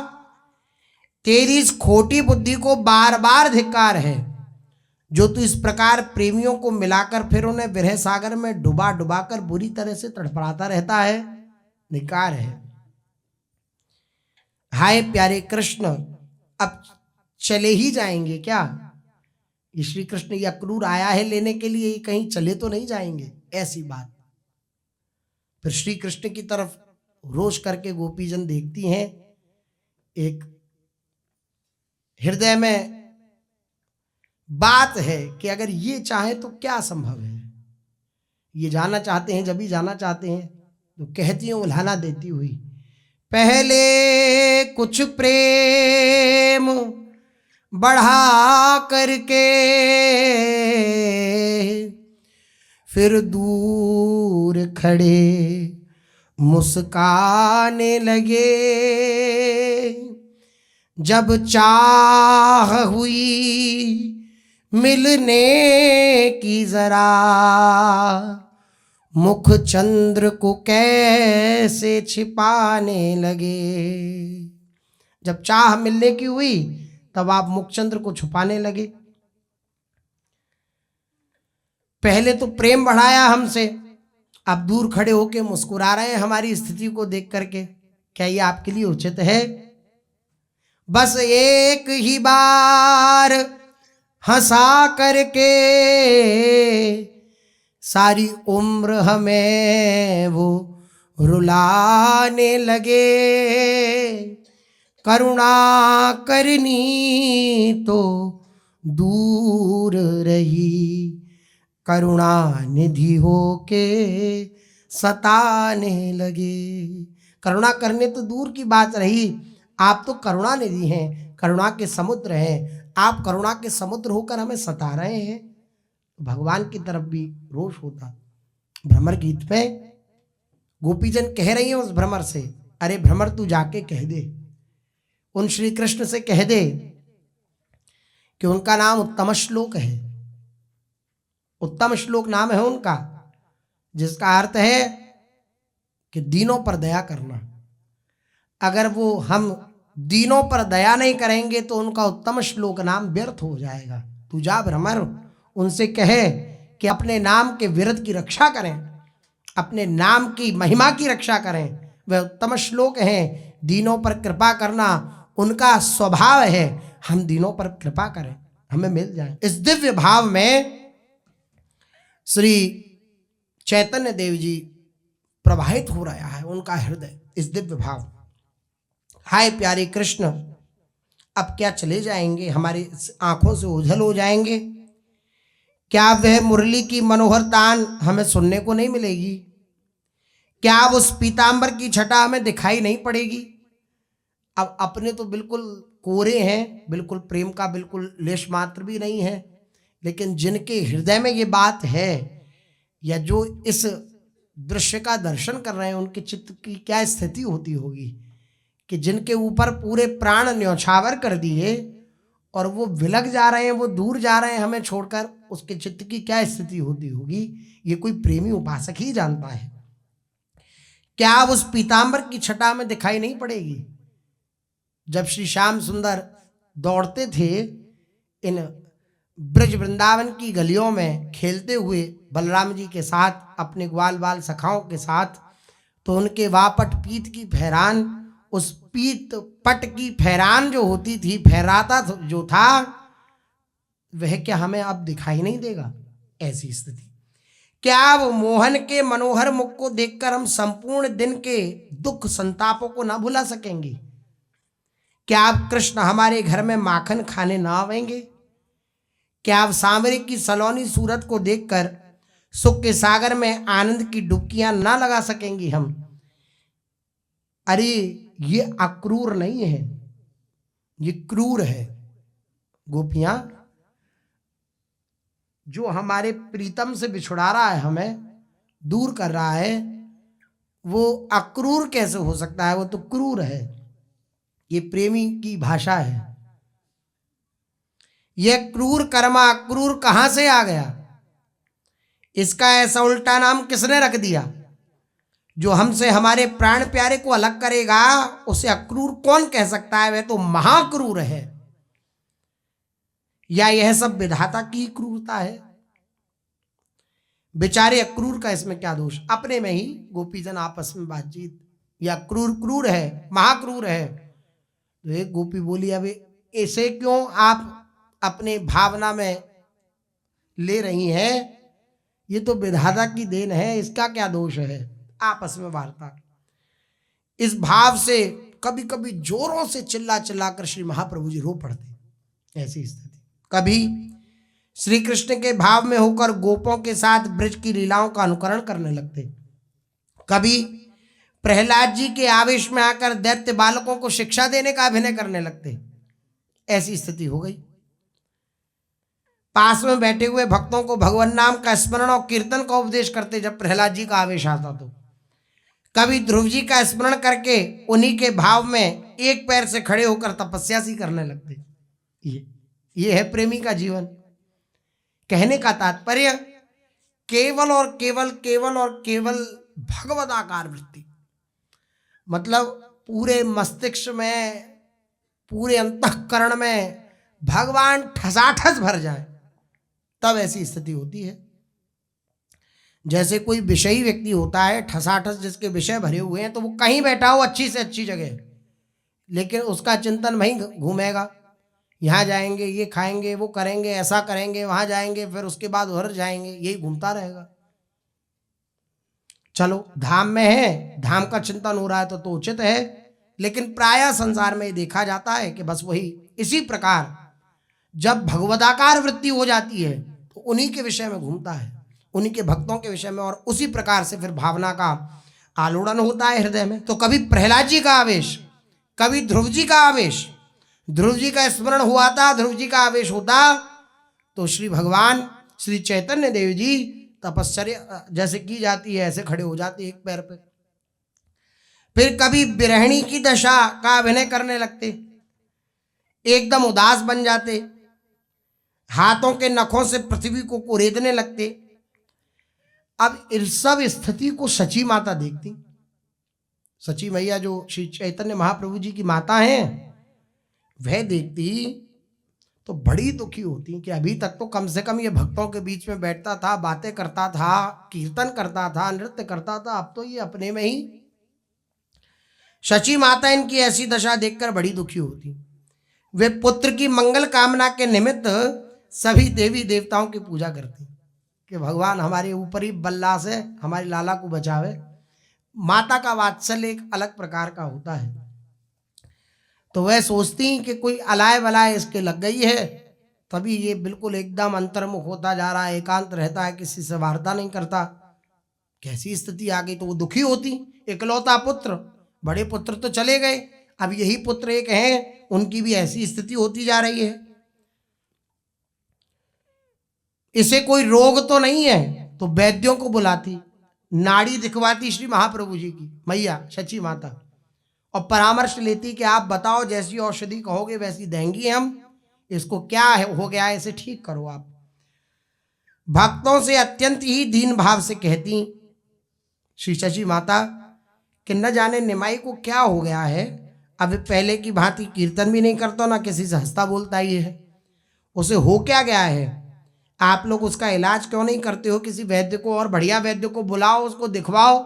तेरी इस खोटी बुद्धि को बार बार धिक्कार है, जो तू इस प्रकार प्रेमियों को मिलाकर फिर उन्हें विरह सागर में डुबा डुबा कर बुरी तरह से तड़फड़ाता रहता है, निकार है। हाय प्यारे कृष्ण, अब चले ही जाएंगे क्या। ये श्री कृष्ण, ये अक्रूर आया है लेने के लिए, ये कहीं चले तो नहीं जाएंगे, ऐसी बात। फिर श्री कृष्ण की तरफ रोष करके गोपीजन देखती हैं, एक हृदय में बात है कि अगर ये चाहे तो क्या संभव है। ये जाना चाहते हैं, जब भी जाना चाहते हैं तो कहती हैं उल्हाना देती हुई पहले कुछ प्रेम बढ़ा करके फिर दूर खड़े मुस्काने लगे। जब चाह हुई मिलने की जरा, मुख चंद्र को कैसे छिपाने लगे। जब चाह मिलने की हुई तब आप मुखचंद्र को छुपाने लगे। पहले तो प्रेम बढ़ाया हमसे, अब दूर खड़े होके मुस्कुरा रहे हैं हमारी स्थिति को देख करके। क्या ये आपके लिए उचित है? बस एक ही बार हंसा करके सारी उम्र हमें वो रुलाने लगे। करुणा करनी तो दूर रही, करुणा निधि होके सताने लगे। करुणा करने तो दूर की बात रही, आप तो करुणा निधि हैं, करुणा के समुद्र हैं। आप करुणा के समुद्र होकर हमें सता रहे हैं। भगवान की तरफ भी रोष होता। भ्रमर गीत में गोपीजन कह रही हैं उस भ्रमर से, अरे भ्रमर तू जाके कह दे, उन श्री कृष्ण से कह दे कि उनका नाम उत्तम श्लोक है। उत्तम श्लोक नाम है उनका, जिसका अर्थ है कि दीनों पर दया करना। अगर वो हम दीनों पर दया नहीं करेंगे तो उनका उत्तम श्लोक नाम व्यर्थ हो जाएगा। तू जा भ्रमर, उनसे कहे कि अपने नाम के विरध की रक्षा करें, अपने नाम की महिमा की रक्षा करें। वह उत्तम श्लोक हैं, दीनों पर कृपा करना उनका स्वभाव है। हम दीनों पर कृपा करें, हमें मिल जाए। इस दिव्य भाव में श्री चैतन्य देव जी प्रवाहित हो रहा है उनका हृदय, इस दिव्य भाव। हाय प्यारे कृष्ण, अब क्या चले जाएंगे, हमारी आंखों से ओझल हो जाएंगे? क्या वह मुरली की मनोहर तान हमें सुनने को नहीं मिलेगी? क्या उस पीतांबर की छटा हमें दिखाई नहीं पड़ेगी? अब अपने तो बिल्कुल कोरे हैं, बिल्कुल प्रेम का बिल्कुल लेश मात्र भी नहीं है, लेकिन जिनके हृदय में ये बात है या जो इस दृश्य का दर्शन कर रहे हैं, उनके चित्त की क्या स्थिति होती होगी कि जिनके ऊपर पूरे प्राण न्यौछावर कर दिए और वो विलग जा रहे हैं, वो दूर जा रहे हैं हमें छोड़कर, उसके चित्त की क्या स्थिति होती होगी, ये कोई प्रेमी उपासक ही जानता है। क्या अब उस पीतांबर की छटा में दिखाई नहीं पड़ेगी? जब श्री श्याम सुंदर दौड़ते थे इन ब्रज वृंदावन की गलियों में खेलते हुए बलराम जी के साथ, अपने ग्वाल बाल सखाओं के साथ, तो उनके वापट पीत की फहरान, उस पीत पट की फहरान जो होती थी, फहराता जो था, वह क्या हमें अब दिखाई नहीं देगा? ऐसी स्थिति। क्या वो मोहन के मनोहर मुख को देखकर हम संपूर्ण दिन के दुख संतापों को ना भुला सकेंगे? क्या अब कृष्ण हमारे घर में माखन खाने ना आवेंगे? क्या अब सांवरे की सलोनी सूरत को देखकर सुख के सागर में आनंद की डुबकियां ना लगा सकेंगी हम? अरे ये अक्रूर नहीं है, ये क्रूर है। गोपियां, जो हमारे प्रीतम से बिछुड़ा रहा है, हमें दूर कर रहा है, वो अक्रूर कैसे हो सकता है? वो तो क्रूर है। ये प्रेमी की भाषा है। यह क्रूर कर्मा, क्रूर कहां से आ गया? इसका ऐसा उल्टा नाम किसने रख दिया? जो हमसे हमारे प्राण प्यारे को अलग करेगा उसे अक्रूर कौन कह सकता है? वह तो महाक्रूर है। या यह सब विधाता की क्रूरता है? बेचारे अक्रूर का इसमें क्या दोष? अपने में ही गोपीजन आपस में बातचीत, या क्रूर क्रूर है, महाक्रूर है। तो एक गोपी बोली, अब ऐसे क्यों आप अपने भावना में ले रही हैं? ये तो विधाता की देन है, इसका क्या दोष है? आपस में वार्ता। इस भाव से कभी कभी जोरों से चिल्ला चिल्ला कर श्री महाप्रभु जी रो पड़ते। ऐसी स्थिति। कभी श्री कृष्ण के भाव में होकर गोपों के साथ ब्रज की लीलाओं का अनुकरण करने लगते, कभी प्रहलाद जी के आवेश में आकर दैत्य बालकों को शिक्षा देने का अभिनय करने लगते। ऐसी स्थिति हो गई। पास में बैठे हुए भक्तों को भगवान नाम का स्मरण और कीर्तन का उपदेश करते जब प्रहलाद जी का आवेश आता तो कभी ध्रुव जी का स्मरण करके उन्हीं के भाव में एक पैर से खड़े होकर तपस्या सी करने लगते। ये है प्रेमी का जीवन। कहने का तात्पर्य केवल और केवल केवल और केवल भगवदाकार वृत्ति, मतलब पूरे मस्तिष्क में, पूरे अंतःकरण में भगवान ठसाठस भर जाए, तब ऐसी स्थिति होती है। जैसे कोई विषयी व्यक्ति होता है, ठसाठस जिसके विषय भरे हुए हैं, तो वो कहीं बैठा हो अच्छी से अच्छी जगह, लेकिन उसका चिंतन वहीं घूमेगा। यहाँ जाएंगे, ये खाएंगे, वो करेंगे, ऐसा करेंगे, वहां जाएंगे, फिर उसके बाद उधर जाएंगे, यही घूमता रहेगा। चलो धाम में है, धाम का चिंतन हो रहा है तो उचित है, लेकिन प्रायः संसार में देखा जाता है कि बस वही इसी प्रकार जब भगवदाकार वृत्ति हो जाती है तो उन्हीं के विषय में घूमता है, उन्हीं के भक्तों के विषय में, और उसी प्रकार से फिर भावना का आलोड़न होता है हृदय में। तो कभी प्रहलाद जी का आवेश, कभी ध्रुव जी का आवेश, ध्रुव जी का स्मरण हुआ था, ध्रुव जी का आवेश होता तो श्री भगवान श्री चैतन्य देव जी तपस्या जैसे की जाती है ऐसे खड़े हो जाते एक पैर पे। फिर कभी विरहिणी की दशा का अभिनय करने लगते, एकदम उदास बन जाते, हाथों के नखों से पृथ्वी को कुरेदने लगते। अब इस सब स्थिति को सची माता देखती। सची मैया जो श्री चैतन्य महाप्रभु जी की माता हैं, वह देखती तो बड़ी दुखी होती कि अभी तक तो कम से कम ये भक्तों के बीच में बैठता था, बातें करता था, कीर्तन करता था, नृत्य करता था, अब तो ये अपने में ही। शची माता इनकी ऐसी दशा देखकर बड़ी दुखी होती। वे पुत्र की मंगल कामना के निमित्त सभी देवी देवताओं की पूजा करती कि भगवान हमारे ऊपर ही बल्ला से हमारे लाला को बचावे। माता का वात्सल्य एक अलग प्रकार का होता है। तो वह सोचती कि कोई अलाय बलाय इसके लग गई है, तभी ये बिल्कुल एकदम अंतर्मुख होता जा रहा है, एकांत रहता है, किसी से वार्ता नहीं करता। कैसी स्थिति आ गई, तो वो दुखी होती। इकलौता पुत्र, बड़े पुत्र तो चले गए, अब यही पुत्र एक हैं, उनकी भी ऐसी स्थिति होती जा रही है। इसे कोई रोग तो नहीं है, तो वैद्यों को बुलाती, नाड़ी दिखवाती श्री महाप्रभु जी की मैया शची माता, और परामर्श लेती कि आप बताओ, जैसी औषधि कहोगे वैसी देंगी हम, इसको क्या है हो गया है, इसे ठीक करो आप। भक्तों से अत्यंत ही दीन भाव से कहती श्री शची माता कि न जाने निमाई को क्या हो गया है, अब पहले की भांति कीर्तन भी नहीं करता, ना किसी से हंसता बोलता ही है, उसे हो क्या गया है, आप लोग उसका इलाज क्यों नहीं करते हो, किसी वैद्य को और बढ़िया वैद्य को बुलाओ, उसको दिखवाओ।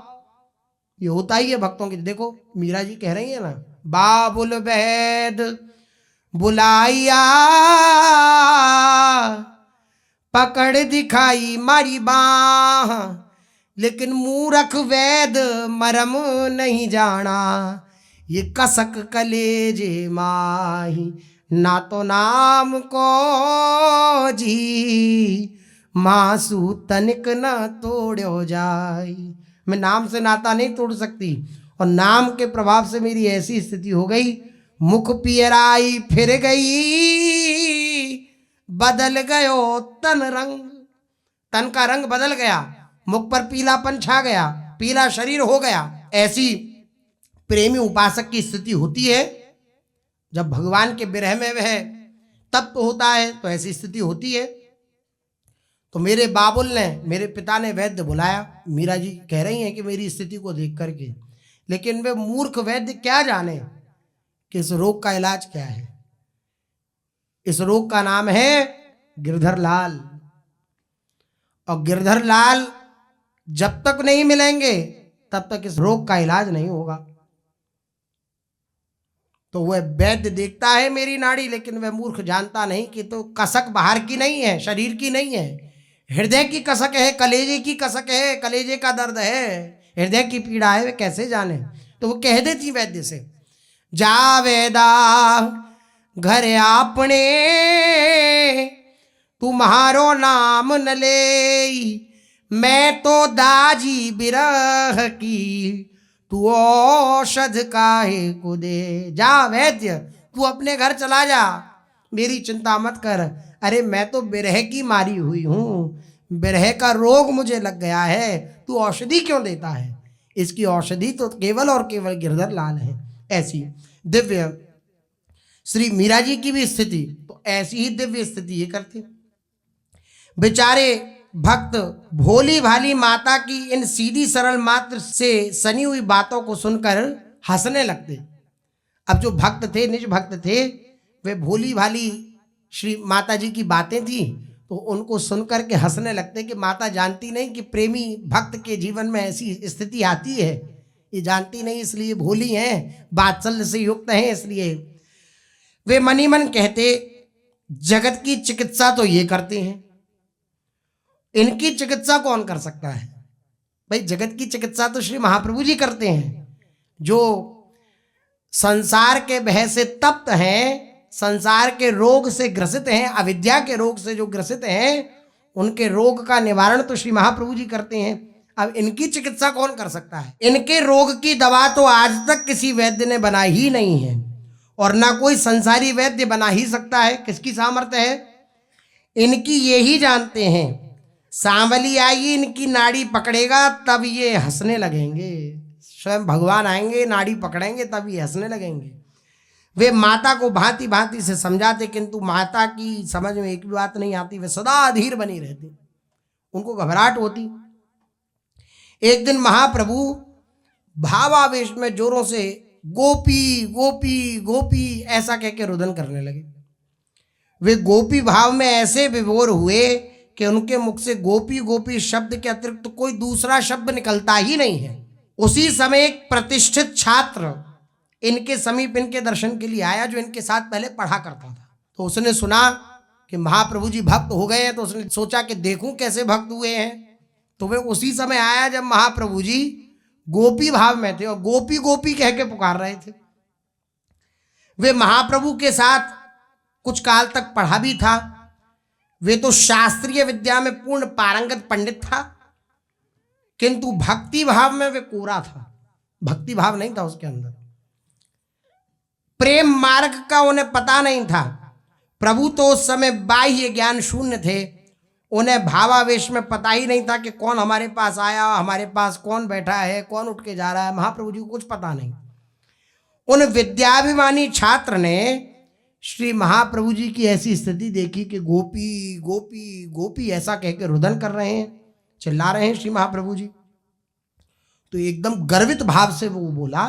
ये होता ही है भक्तों की। देखो मीरा जी कह रही है ना, बाबुल वैद बुलाइया पकड़ दिखाई मारी बाह, लेकिन मूर्ख वैद मरम नहीं जाना, ये कसक कलेजे माही ना तो नाम को जी मासू तनिक न तोड़ो जाई। मैं नाम से नाता नहीं तोड़ सकती, और नाम के प्रभाव से मेरी ऐसी स्थिति हो गई, मुख पियराई फिर गई, बदल गयो तन रंग, तन का रंग बदल गया, मुख पर पीलापन छा गया, पीला शरीर हो गया। ऐसी प्रेमी उपासक की स्थिति होती है जब भगवान के विरह में वह तप्त होता है, तो ऐसी स्थिति होती है। तो मेरे बाबुल ने, मेरे पिता ने वैद्य बुलाया, मीरा जी कह रही हैं कि मेरी स्थिति को देख करके, लेकिन वे मूर्ख वैद्य क्या जाने कि इस रोग का इलाज क्या है। इस रोग का नाम है गिरधर लाल, और गिरधर लाल जब तक नहीं मिलेंगे तब तक इस रोग का इलाज नहीं होगा। तो वह वैद्य देखता है मेरी नाड़ी, लेकिन वह मूर्ख जानता नहीं कि तो कसक बाहर की नहीं है, शरीर की नहीं है, हृदय की कसक है, कलेजे की कसक है, कलेजे का दर्द है, हृदय की पीड़ा है, वे कैसे जाने। तो वो कह देती वैद्य से, जा वेदा घर आपने तुम्हारो नाम न ले, मैं तो दाजी बिरह की तू औषध काहे को दे। जा वैद्य, तू अपने घर चला जा, मेरी चिंता मत कर। अरे मैं तो बिरह की मारी हुई हूँ, बिरह का रोग मुझे लग गया है, तू औषधि क्यों देता है? इसकी औषधि तो केवल और केवल गिरधर लाल है। ऐसी दिव्य श्री मीरा जी की भी स्थिति तो ऐसी ही दिव्य स्थिति ये करते। बेचारे भक्त भोली भाली माता की इन सीधी सरल मात्र से सनी हुई बातों को सुनकर हंसने लगते। अब जो भक्त थे, निज भक्त थे, वे भोली भाली श्री माता जी की बातें थी तो उनको सुनकर के हंसने लगते कि माता जानती नहीं कि प्रेमी भक्त के जीवन में ऐसी स्थिति आती है, ये जानती नहीं, इसलिए भोली हैं, वात्सल्य से युक्त हैं। इसलिए वे मनी मन कहते जगत की चिकित्सा तो ये करते हैं, इनकी चिकित्सा कौन कर सकता है? भाई जगत की चिकित्सा तो श्री महाप्रभु जी करते हैं, जो संसार के भय से तप्त हैं, संसार के रोग से ग्रसित हैं, अविद्या के रोग से जो ग्रसित हैं, उनके रोग का निवारण तो श्री महाप्रभु जी करते हैं। अब इनकी चिकित्सा कौन कर सकता है? इनके रोग की दवा तो आज तक किसी वैद्य ने बनाई ही नहीं है और ना कोई संसारी वैद्य बना ही सकता है। किसकी सामर्थ्य है? इनकी ये ही जानते हैं, सांवली आई इनकी नाड़ी पकड़ेगा तब ये हंसने लगेंगे। स्वयं भगवान आएंगे, नाड़ी पकड़ेंगे, तब ये हंसने लगेंगे। वे माता को भांति भांति से समझाते, किंतु माता की समझ में एक भी बात नहीं आती। वे सदा अधीर बनी रहती, उनको घबराहट होती। एक दिन महाप्रभु भावावेश में जोरों से गोपी गोपी गोपी ऐसा कह के रुदन करने लगे। वे गोपी भाव में ऐसे विभोर हुए कि उनके मुख से गोपी गोपी शब्द के अतिरिक्त तो कोई दूसरा शब्द निकलता ही नहीं है। उसी समय एक प्रतिष्ठित छात्र इनके समीप इनके दर्शन के लिए आया, जो इनके साथ पहले पढ़ा करता था। तो उसने सुना कि महाप्रभु जी भक्त हो गए हैं, तो उसने सोचा कि देखूं कैसे भक्त हुए हैं। तो वे उसी समय आया जब महाप्रभु जी गोपी भाव में थे और गोपी गोपी कह के पुकार रहे थे। वे महाप्रभु के साथ कुछ काल तक पढ़ा भी था। वे तो शास्त्रीय विद्या में पूर्ण पारंगत पंडित था, किंतु भक्ति भाव में वे कोरा था, भक्ति भाव नहीं था उसके अंदर। प्रेम मार्ग का उन्हें पता नहीं था। प्रभु तो उस समय बाह्य ज्ञान शून्य थे, उन्हें भावावेश में पता ही नहीं था कि कौन हमारे पास आया, हमारे पास कौन बैठा है, कौन उठ के जा रहा है। महाप्रभु जी को कुछ पता नहीं। उन विद्याभिमानी छात्र ने श्री महाप्रभु जी की ऐसी स्थिति देखी कि गोपी गोपी गोपी ऐसा कह के रुदन कर रहे हैं, चिल्ला रहे हैं श्री महाप्रभु जी। तो एकदम गर्वित भाव से वो बोला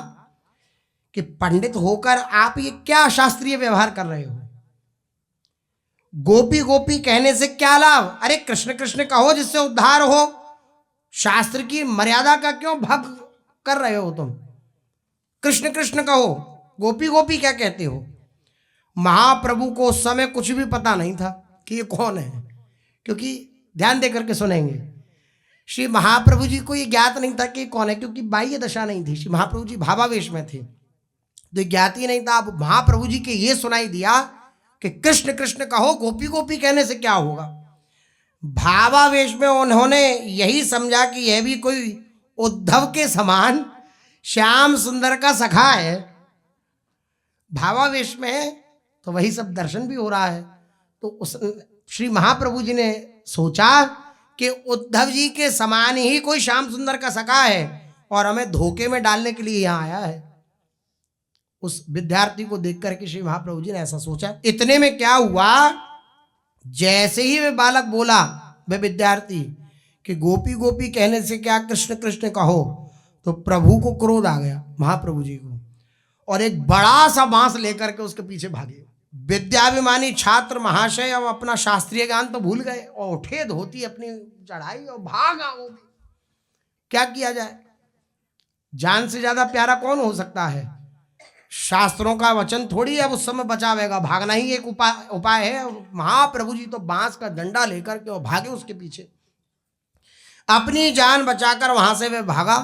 कि पंडित होकर आप ये क्या शास्त्रीय व्यवहार कर रहे हो? गोपी गोपी कहने से क्या लाभ? अरे कृष्ण कृष्ण कहो जिससे उद्धार हो। शास्त्र की मर्यादा का क्यों भंग कर रहे हो तुम? कृष्ण कृष्ण कहो, गोपी गोपी क्या कहते हो? महाप्रभु को उस समय कुछ भी पता नहीं था कि ये कौन है, क्योंकि ध्यान दे करके सुनेंगे, श्री महाप्रभु जी को ये ज्ञात नहीं था कि कौन है, क्योंकि बाह्य दशा नहीं थी। श्री महाप्रभु जी भावावेश में थे तो ज्ञात ही नहीं था। अब महाप्रभु जी के ये सुनाई दिया कि कृष्ण कृष्ण कहो, गोपी गोपी कहने से क्या होगा। भावावेश में उन्होंने यही समझा कि यह भी कोई उद्धव के समान श्याम सुंदर का सखा है। भावावेश में तो वही सब दर्शन भी हो रहा है। तो उस श्री महाप्रभु जी ने सोचा कि उद्धव जी के समान ही कोई श्याम सुंदर का सखा है और हमें धोखे में डालने के लिए यहाँ आया है। उस विद्यार्थी को देख करके श्री महाप्रभु जी ने ऐसा सोचा। इतने में क्या हुआ, जैसे ही वे बालक बोला, वे विद्यार्थी, कि गोपी गोपी कहने से क्या कृष्ण कृष्ण कहो, तो प्रभु को क्रोध आ गया, महाप्रभु जी को, और एक बड़ा सा बांस लेकर के उसके पीछे भागे। विद्याभिमानी छात्र महाशय अब अपना शास्त्रीय ज्ञान तो भूल गए और उठे धोती अपनी चढ़ाई और भागा। वो भी क्या किया जाए, जान से ज्यादा प्यारा कौन हो सकता है? शास्त्रों का वचन थोड़ी अब उस समय बचावेगा, भागना ही एक उपाय है। महाप्रभु जी तो बांस का डंडा लेकर के और भागे उसके पीछे, अपनी जान बचाकर वहां से वे भागा।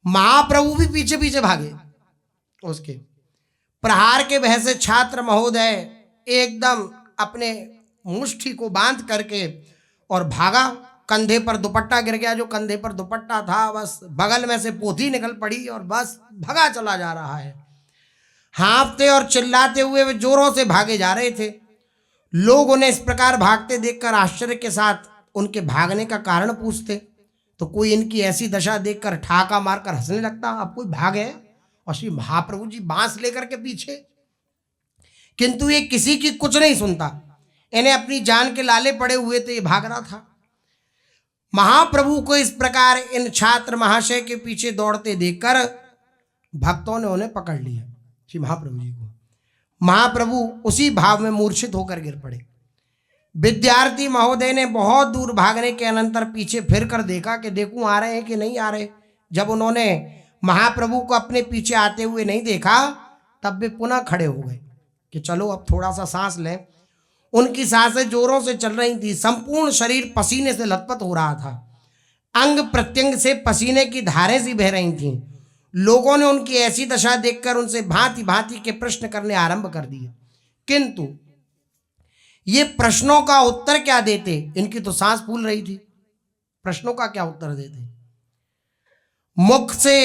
महाप्रभु भी पीछे पीछे भागे उसके। प्रहार के भय से छात्र महोदय एकदम अपने मुष्टि को बांध करके और भागा कंधे पर दुपट्टा गिर गया, जो कंधे पर दुपट्टा था बस बगल में से पोथी निकल पड़ी और बस भगा चला जा रहा है। हाँफते और चिल्लाते हुए वे जोरों से भागे जा रहे थे। लोग उन्हें इस प्रकार भागते देखकर आश्चर्य के साथ उनके भागने का कारण पूछते, तो कोई इनकी ऐसी दशा देखकर ठाका मारकर हंसने लगता। अब कोई भागे और श्री महाप्रभु जी बांस लेकर के पीछे, किंतु ये किसी की कुछ नहीं सुनता। इन्हें अपनी जान के लाले पड़े हुए थे, ये भाग रहा था। महाप्रभु को इस प्रकार इन छात्र महाशय के पीछे दौड़ते देखकर भक्तों ने उन्हें पकड़ लिया, श्री महाप्रभु जी को। महाप्रभु उसी भाव में मूर्छित होकर गिर पड़े। विद्यार्थी महोदय ने बहुत दूर भागने के अनंतर पीछे फिर कर देखा कि देखूं आ रहे हैं कि नहीं आ रहे। जब उन्होंने महाप्रभु को अपने पीछे आते हुए नहीं देखा, तब वे पुनः खड़े हो गए कि चलो अब थोड़ा सा सांस लें। उनकी सांसें जोरों से चल रही थी, संपूर्ण शरीर पसीने से लथपथ हो रहा था, अंग प्रत्यंग से पसीने की धारें सी बह रही थीं। लोगों ने उनकी ऐसी दशा देखकर उनसे भांति भांति के प्रश्न करने आरंभ कर दिए, किंतु ये प्रश्नों का उत्तर क्या देते। इनकी तो सांस फूल रही थी, प्रश्नों का क्या उत्तर देते, मुख से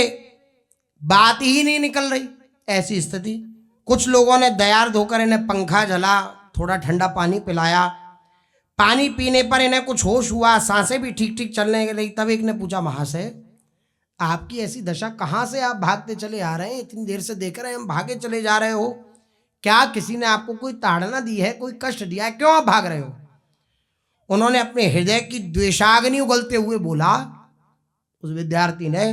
बात ही नहीं निकल रही। ऐसी स्थिति, कुछ लोगों ने दयार्द होकर इन्हें पंखा जला, थोड़ा ठंडा पानी पिलाया। पानी पीने पर इन्हें कुछ होश हुआ, सांसें भी ठीक ठीक चलने लगी। तब एक ने पूछा, महाशय आपकी ऐसी दशा, कहाँ से आप भागते चले आ रहे हैं? इतनी देर से देख रहे हैं हम भागे चले जा रहे हो, क्या किसी ने आपको कोई ताड़ना दी है, कोई कष्ट दिया है, क्यों आप भाग रहे हो? उन्होंने अपने हृदय की द्वेषाग्नि उगलते हुए बोला, उस विद्यार्थी ने,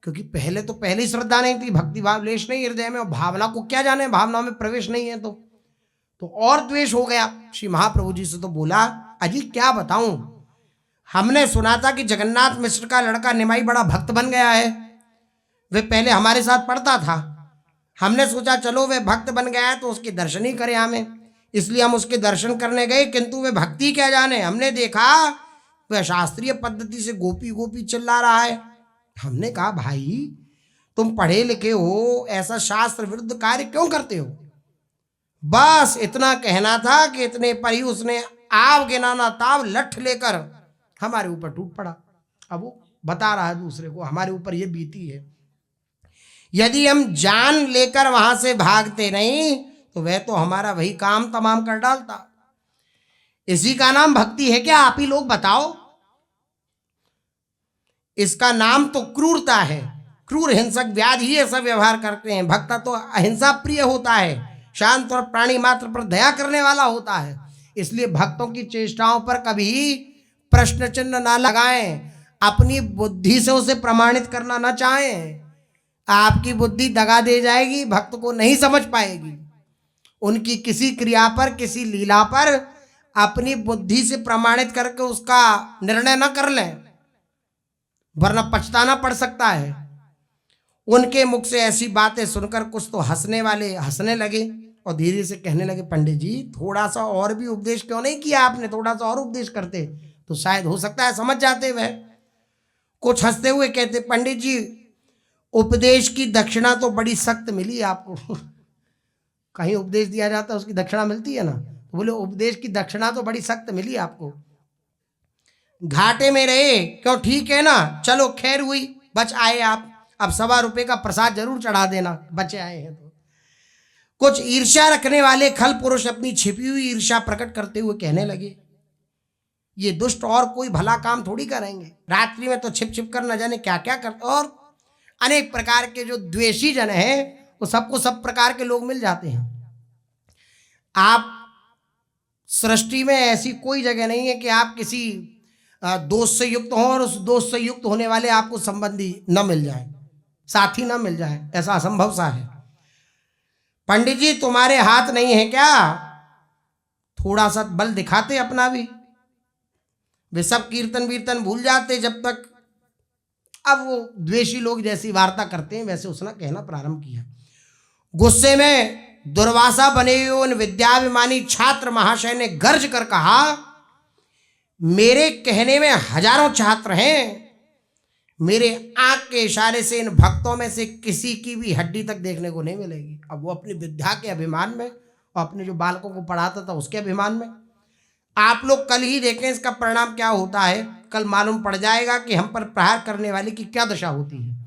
क्योंकि पहले श्रद्धा नहीं थी, भक्ति भाव लेश नहीं हृदय में, और भावना को क्या जाने, भावनाओं में प्रवेश नहीं है, तो और द्वेष हो गया। श्री महाप्रभु जी से तो बोला, अजी क्या बताऊं, हमने सुना था कि जगन्नाथ मिश्र का लड़का निमाई बड़ा भक्त बन गया है। वे पहले हमारे साथ पढ़ता था, हमने सोचा चलो वे भक्त बन गया है तो उसके दर्शन ही करें हमें, इसलिए हम उसके दर्शन करने गए। किंतु वे भक्ति क्या जाने, हमने देखा वह शास्त्रीय पद्धति से गोपी गोपी चिल्ला रहा है। हमने कहा, भाई तुम पढ़े लिखे हो, ऐसा शास्त्र विरुद्ध कार्य क्यों करते हो? बस इतना कहना था कि इतने पर ही उसने आव गिनाना ताव लठ लेकर हमारे ऊपर टूट पड़ा। अब वो बता रहा है दूसरे को, हमारे ऊपर ये बीती है, यदि हम जान लेकर वहां से भागते नहीं तो वह तो हमारा वही काम तमाम कर डालता। इसी का नाम भक्ति है क्या? आप ही लोग बताओ। इसका नाम तो क्रूरता है। क्रूर हिंसक व्याधि ही ऐसा व्यवहार करते हैं। भक्त तो अहिंसा प्रिय होता है, शांत और प्राणी मात्र पर दया करने वाला होता है। इसलिए भक्तों की चेष्टाओं पर कभी प्रश्न चिन्ह ना लगाएं, अपनी बुद्धि से उसे प्रमाणित करना ना चाहें। आपकी बुद्धि दगा दे जाएगी, भक्त को नहीं समझ पाएगी। उनकी किसी क्रिया पर, किसी लीला पर अपनी बुद्धि से प्रमाणित करके उसका निर्णय न कर लें, वरना पछताना पड़ सकता है। उनके मुख से ऐसी बातें सुनकर कुछ तो हंसने वाले हंसने लगे और धीरे से कहने लगे, पंडित जी थोड़ा सा और भी उपदेश क्यों नहीं किया आपने? थोड़ा सा और उपदेश करते तो शायद हो सकता है समझ जाते। वह कुछ हंसते हुए कहते, पंडित जी उपदेश की दक्षिणा तो बड़ी सख्त मिली आपको। कहीं उपदेश दिया जाता है उसकी दक्षिणा मिलती है ना, तो बोले उपदेश की दक्षिणा तो बड़ी सख्त मिली आपको। घाटे में रहे क्यों, ठीक है ना, चलो खैर हुई, बच आए आप, अब 1.25 रुपये का प्रसाद जरूर चढ़ा देना, बचे आए हैं तो। कुछ ईर्ष्या रखने वाले खल पुरुष अपनी छिपी हुई ईर्ष्या प्रकट करते हुए कहने लगे, ये दुष्ट और कोई भला काम थोड़ी करेंगे, रात्रि में तो छिप छिप कर न जाने क्या क्या करते। और अनेक प्रकार के जो द्वेषी जन हैं वो सबको सब प्रकार के लोग मिल जाते हैं। आप सृष्टि में ऐसी कोई जगह नहीं है कि आप किसी दोस्त से युक्त हों और उस दोस्त से युक्त होने वाले आपको संबंधी न मिल जाए, साथी न मिल जाए, ऐसा असंभव सा है। पंडित जी तुम्हारे हाथ नहीं है क्या? थोड़ा सा बल दिखाते अपना भी। वे सब कीर्तन वीर्तन भूल जाते जब तक। अब वो द्वेषी लोग जैसी वार्ता करते हैं वैसे उसने कहना प्रारंभ किया। गुस्से में दुर्वासा बने हुए उन विद्याभिमानी छात्र महाशय ने गर्ज कर कहा, मेरे कहने में हजारों छात्र हैं, मेरे आंख के इशारे से इन भक्तों में से किसी की भी हड्डी तक देखने को नहीं मिलेगी। अब वो अपनी विद्या के अभिमान में और अपने जो बालकों को पढ़ाता था उसके अभिमान में। आप लोग कल ही देखें इसका परिणाम क्या होता है। कल मालूम पड़ जाएगा कि हम पर प्रहार करने वाले की क्या दशा होती है।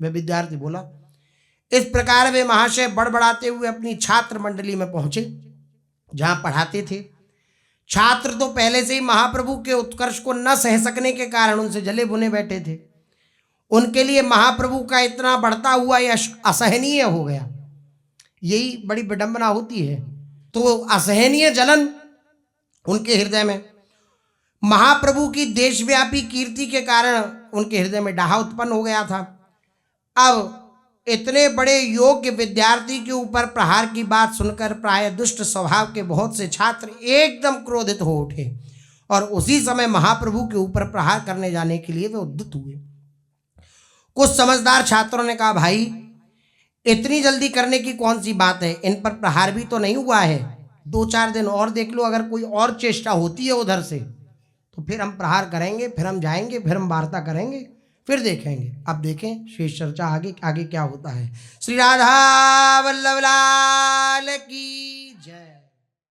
वह विद्यार्थी बोला। इस प्रकार वे महाशय बड़बड़ाते हुए अपनी छात्र मंडली में पहुंचे जहां पढ़ाते थे। छात्र तो पहले से ही महाप्रभु के उत्कर्ष को न सह सकने के कारण उनसे जले भुने बैठे थे। उनके लिए महाप्रभु का इतना बढ़ता हुआ यश असहनीय हो गया। यही बड़ी विडंबना होती है। तो असहनीय जलन उनके हृदय में, महाप्रभु की देशव्यापी कीर्ति के कारण उनके हृदय में डाहा उत्पन्न हो गया था। अब इतने बड़े योग्य विद्यार्थी के ऊपर प्रहार की बात सुनकर प्राय दुष्ट स्वभाव के बहुत से छात्र एकदम क्रोधित हो उठे और उसी समय महाप्रभु के ऊपर प्रहार करने जाने के लिए वे उद्यत हुए। कुछ समझदार छात्रों ने कहा, भाई इतनी जल्दी करने की कौन सी बात है, इन पर प्रहार भी तो नहीं हुआ है, 2-4 दिन और देख लो, अगर कोई और चेष्टा होती है उधर से तो फिर हम प्रहार करेंगे, फिर हम जाएंगे, फिर हम वार्ता करेंगे, फिर देखेंगे। अब देखें शेष चर्चा आगे आगे क्या होता है। श्री राधा वल्लभ लाल की जय।